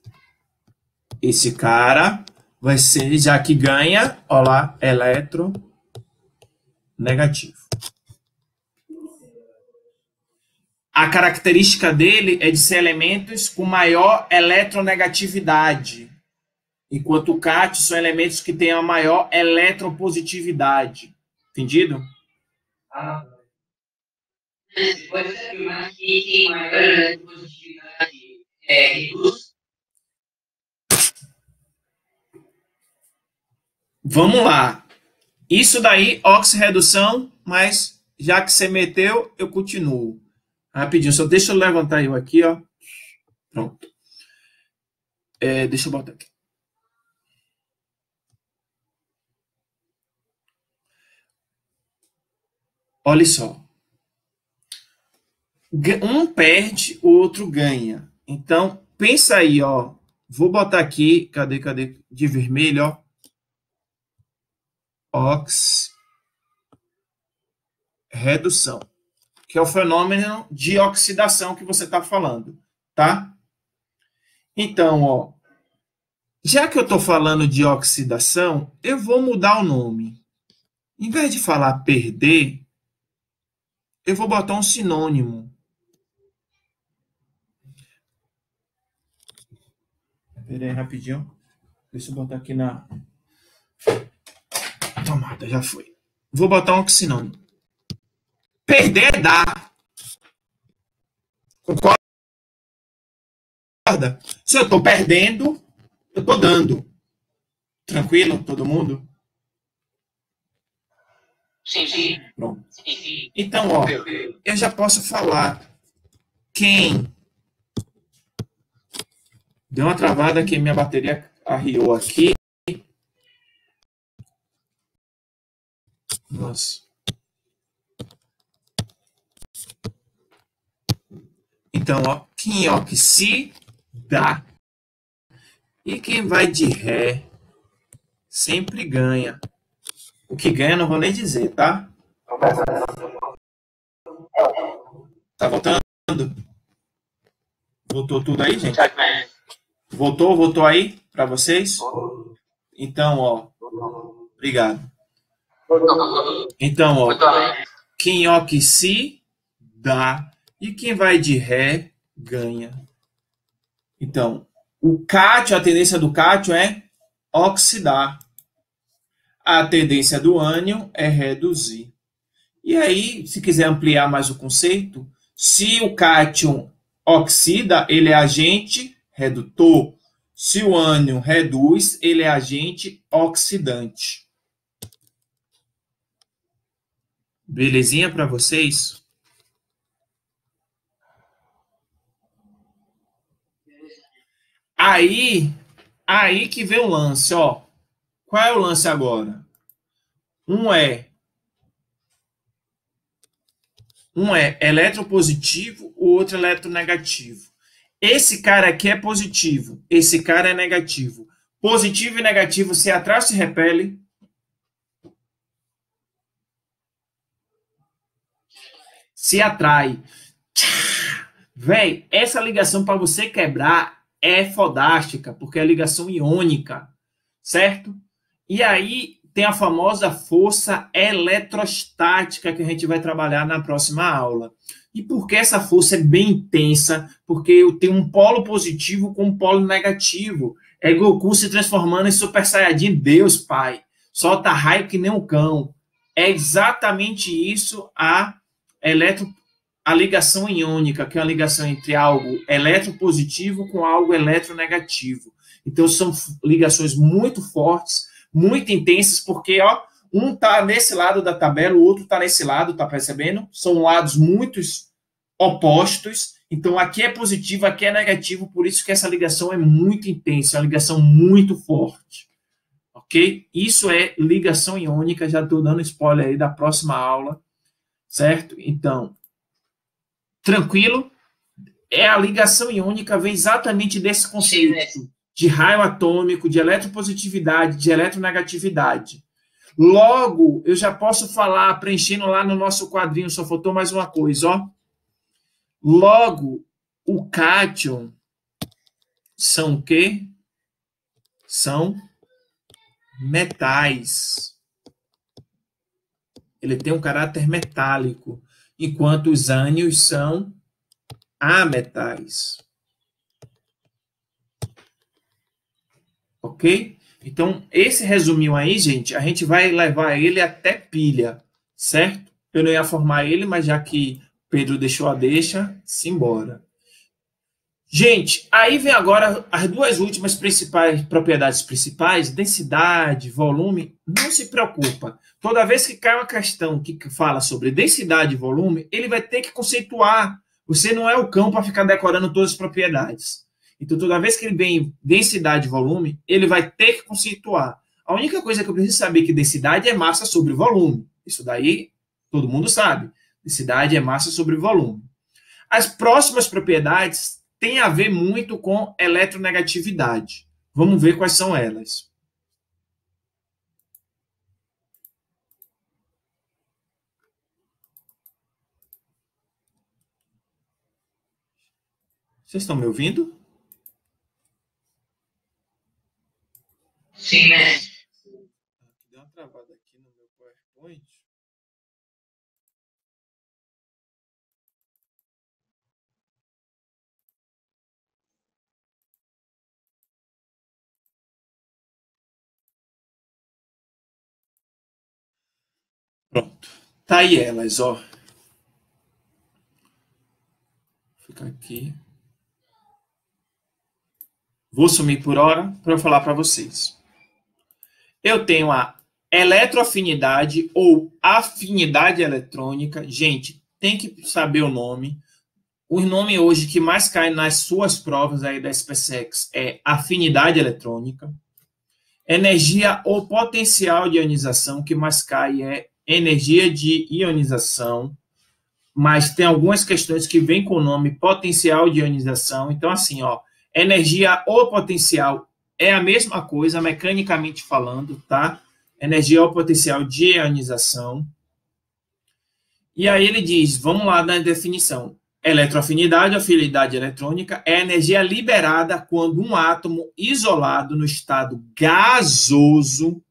Esse cara vai ser, já que ganha, ó lá, eletronegativo. A característica dele é de ser elementos com maior eletronegatividade, enquanto o cátion são elementos que têm a maior eletropositividade. Entendido? Mestre, pode afirmar que tem maior positividade reduz? Vamos lá. Isso daí, oxirredução, mas já que você meteu, eu continuo. Rapidinho, só deixa eu levantar eu aqui, ó. Pronto. Deixa eu botar aqui. Olha só. Um perde, o outro ganha. Então, pensa aí, ó. Vou botar aqui, cadê? De vermelho, ó. Oxirredução, que é o fenômeno de oxidação que você está falando, tá? Então, ó, já que eu estou falando de oxidação, eu vou mudar o nome. Em vez de falar perder, eu vou botar um sinônimo. Espera aí, rapidinho. Deixa eu botar aqui na tomada, já foi. Vou botar um sinônimo. Perder é dar. Concorda? Se eu estou perdendo, Eu tô dando. Tranquilo, todo mundo? Sim. Pronto. Sim. Então, ó, eu já posso falar. Quem deu uma travada que minha bateria arriou aqui. Nossa. Então, ó, quem oxida e quem vai de ré sempre ganha. O que ganha não vou nem dizer, tá? Tá voltando? Voltou tudo aí, gente? Voltou aí para vocês? Então, ó, obrigado. Então, ó, quem oxida e quem vai de ré ganha. Então, o cátio, a tendência do cátio é oxidar. A tendência do ânion é reduzir. E aí, se quiser ampliar mais o conceito, se o cátion oxida, ele é agente redutor. Se o ânion reduz, ele é agente oxidante. Belezinha para vocês? Aí que vem o lance, ó. Qual é o lance agora? Um é eletropositivo, o outro é eletronegativo. Esse cara aqui é positivo, esse cara é negativo. Positivo e negativo se atrai ou se repele? Se atrai. Véi, essa ligação para você quebrar é fodástica, porque é ligação iônica, certo? E aí tem a famosa força eletrostática que a gente vai trabalhar na próxima aula. E por que essa força é bem intensa? Porque eu tenho um polo positivo com um polo negativo. É Goku se transformando em Super Saiyajin Deus, pai. Solta raio que nem um cão. É exatamente isso a ligação iônica, que é a ligação entre algo eletropositivo com algo eletronegativo. Então, são ligações muito fortes, muito intensas, porque ó, um está nesse lado da tabela, o outro está nesse lado, tá percebendo? São lados muito opostos. Então, aqui é positivo, aqui é negativo, por isso que essa ligação é muito intensa, é uma ligação muito forte. Ok? Isso é ligação iônica, já estou dando spoiler aí da próxima aula, certo? Então, tranquilo? É a ligação iônica vem exatamente desse conceito de raio atômico, de eletropositividade, de eletronegatividade. Logo, eu já posso falar, preenchendo lá no nosso quadrinho, só faltou mais uma coisa, ó. Logo, o cátion são o quê? São metais. Ele tem um caráter metálico, enquanto os ânions são ametais. Ok? Então, esse resuminho aí, gente, a gente vai levar ele até pilha, certo? Eu não ia formar ele, mas já que Pedro deixou a deixa, simbora. Gente, aí vem agora as duas últimas principais propriedades principais, densidade, volume. Não se preocupa. Toda vez que cai uma questão que fala sobre densidade e volume, ele vai ter que conceituar. Você não é o cão para ficar decorando todas as propriedades. Então, toda vez que ele vem densidade e volume, ele vai ter que conceituar. A única coisa que eu preciso saber é que densidade é massa sobre volume. Isso daí todo mundo sabe. Densidade é massa sobre volume. As próximas propriedades têm a ver muito com eletronegatividade. Vamos ver quais são elas. Vocês estão me ouvindo? Sim, mestre. Deu uma travada aqui no meu PowerPoint. Pronto. Tá aí elas, ó. Fica aqui. Vou sumir por hora para eu falar para vocês. Eu tenho a eletroafinidade ou afinidade eletrônica. Gente, tem que saber o nome. O nome hoje que mais cai nas suas provas aí da SpaceX é afinidade eletrônica. Energia ou potencial de ionização, que mais cai é energia de ionização. Mas tem algumas questões que vêm com o nome potencial de ionização. Então, assim, ó, energia ou potencial é a mesma coisa, mecanicamente falando, tá? Energia ou potencial de ionização. E aí ele diz, vamos lá na definição. Eletroafinidade, afinidade eletrônica, é a energia liberada quando um átomo isolado no estado gasoso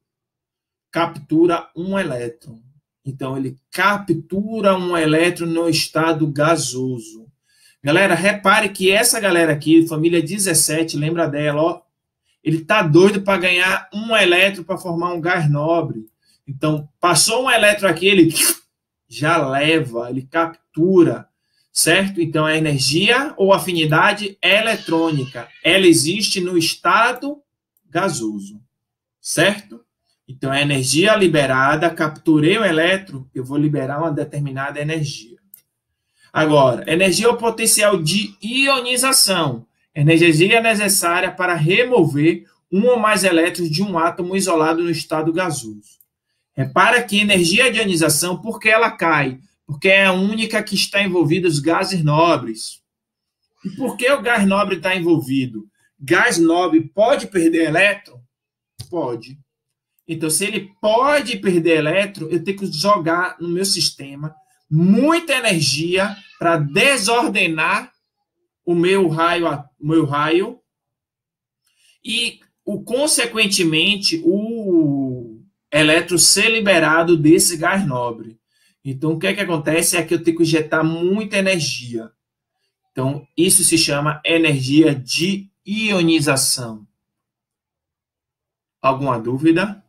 captura um elétron. Então, ele captura um elétron no estado gasoso. Galera, repare que essa galera aqui, família 17, lembra dela, ó, ele tá doido para ganhar um elétron para formar um gás nobre. Então, passou um elétron aqui, ele já leva, ele captura, certo? Então, a energia ou afinidade eletrônica, ela existe no estado gasoso, certo? Então, a energia liberada, capturei o elétron, eu vou liberar uma determinada energia. Agora, energia ou potencial de ionização, energia necessária para remover um ou mais elétrons de um átomo isolado no estado gasoso. Repara que energia de ionização, por que ela cai? Porque é a única que está envolvida os gases nobres. E por que o gás nobre está envolvido? Gás nobre pode perder elétron? Pode. Então, se ele pode perder elétron, eu tenho que jogar no meu sistema muita energia para desordenar o meu raio e, consequentemente, o elétron ser liberado desse gás nobre. Então, o que é que acontece é que eu tenho que injetar muita energia. Então, isso se chama energia de ionização. Alguma dúvida?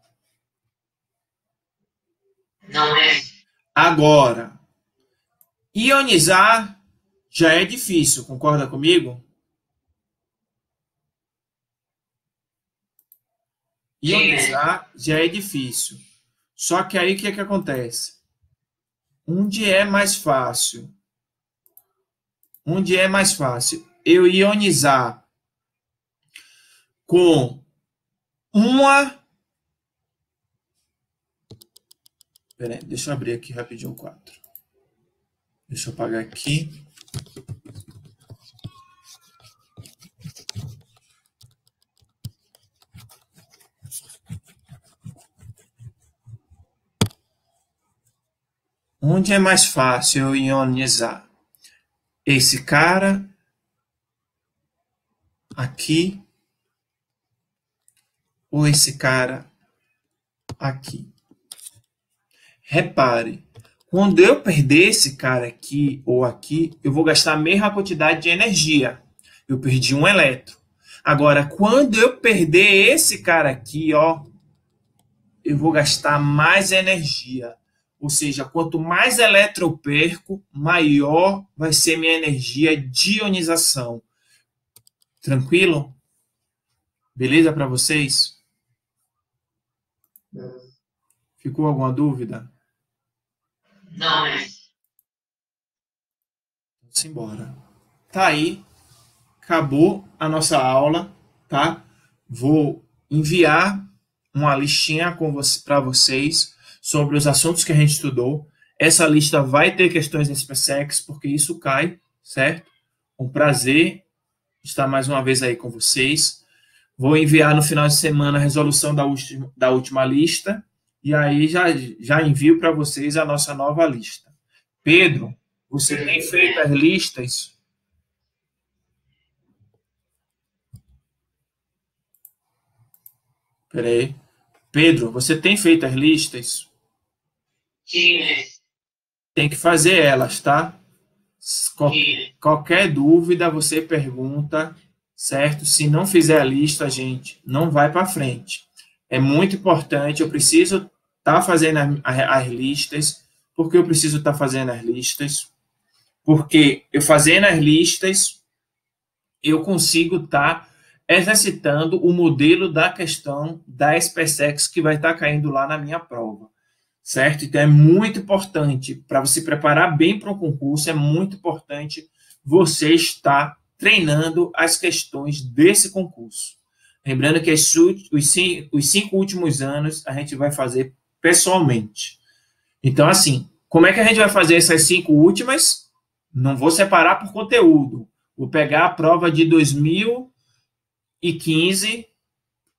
Não é. Agora, ionizar já é difícil, concorda comigo? Ionizar já é difícil. Só que aí o que é que acontece? Onde é mais fácil? Onde é mais fácil? Eu ionizar com uma... Peraí, deixa eu abrir aqui rapidinho o quadro. Deixa eu apagar aqui. Onde é mais fácil eu ionizar? Esse cara aqui ou esse cara aqui? Repare, quando eu perder esse cara aqui ou aqui, eu vou gastar a mesma quantidade de energia. Eu perdi um elétron. Agora, quando eu perder esse cara aqui, ó, eu vou gastar mais energia. Ou seja, quanto mais elétron eu perco, maior vai ser minha energia de ionização. Tranquilo? Beleza para vocês? Ficou alguma dúvida? Não é. Vamos embora. Tá aí. Acabou a nossa aula, tá? Vou enviar uma listinha para vocês sobre os assuntos que a gente estudou. Essa lista vai ter questões da SpaceX, porque isso cai, certo? Um prazer estar mais uma vez aí com vocês. Vou enviar no final de semana a resolução da última lista, e aí já envio para vocês a nossa nova lista. Pedro, você tem feito as listas? Peraí. Pedro, você tem feito as listas? Sim, mestre. Tem que fazer elas, tá? Sim. Qualquer dúvida você pergunta, certo? Se não fizer a lista, gente, não vai para frente. É muito importante, eu preciso estar fazendo as listas. Por que eu preciso estar fazendo as listas? Porque eu fazendo as listas, eu consigo estar exercitando o modelo da questão da SpaceX que vai estar caindo lá na minha prova, certo? Então, é muito importante, para você preparar bem para um concurso, é muito importante você estar treinando as questões desse concurso. Lembrando que os 5 últimos anos a gente vai fazer pessoalmente. Então, assim, como é que a gente vai fazer essas 5 últimas? Não vou separar por conteúdo. Vou pegar a prova de 2015,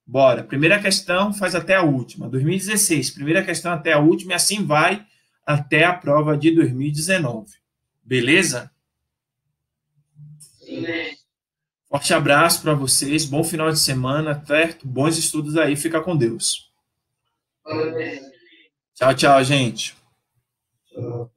bora. Primeira questão faz até a última. 2016, primeira questão até a última, e assim vai até a prova de 2019. Beleza? Sim. Forte abraço para vocês, bom final de semana, certo? Bons estudos aí, fica com Deus. Tchau, tchau, gente. Tchau.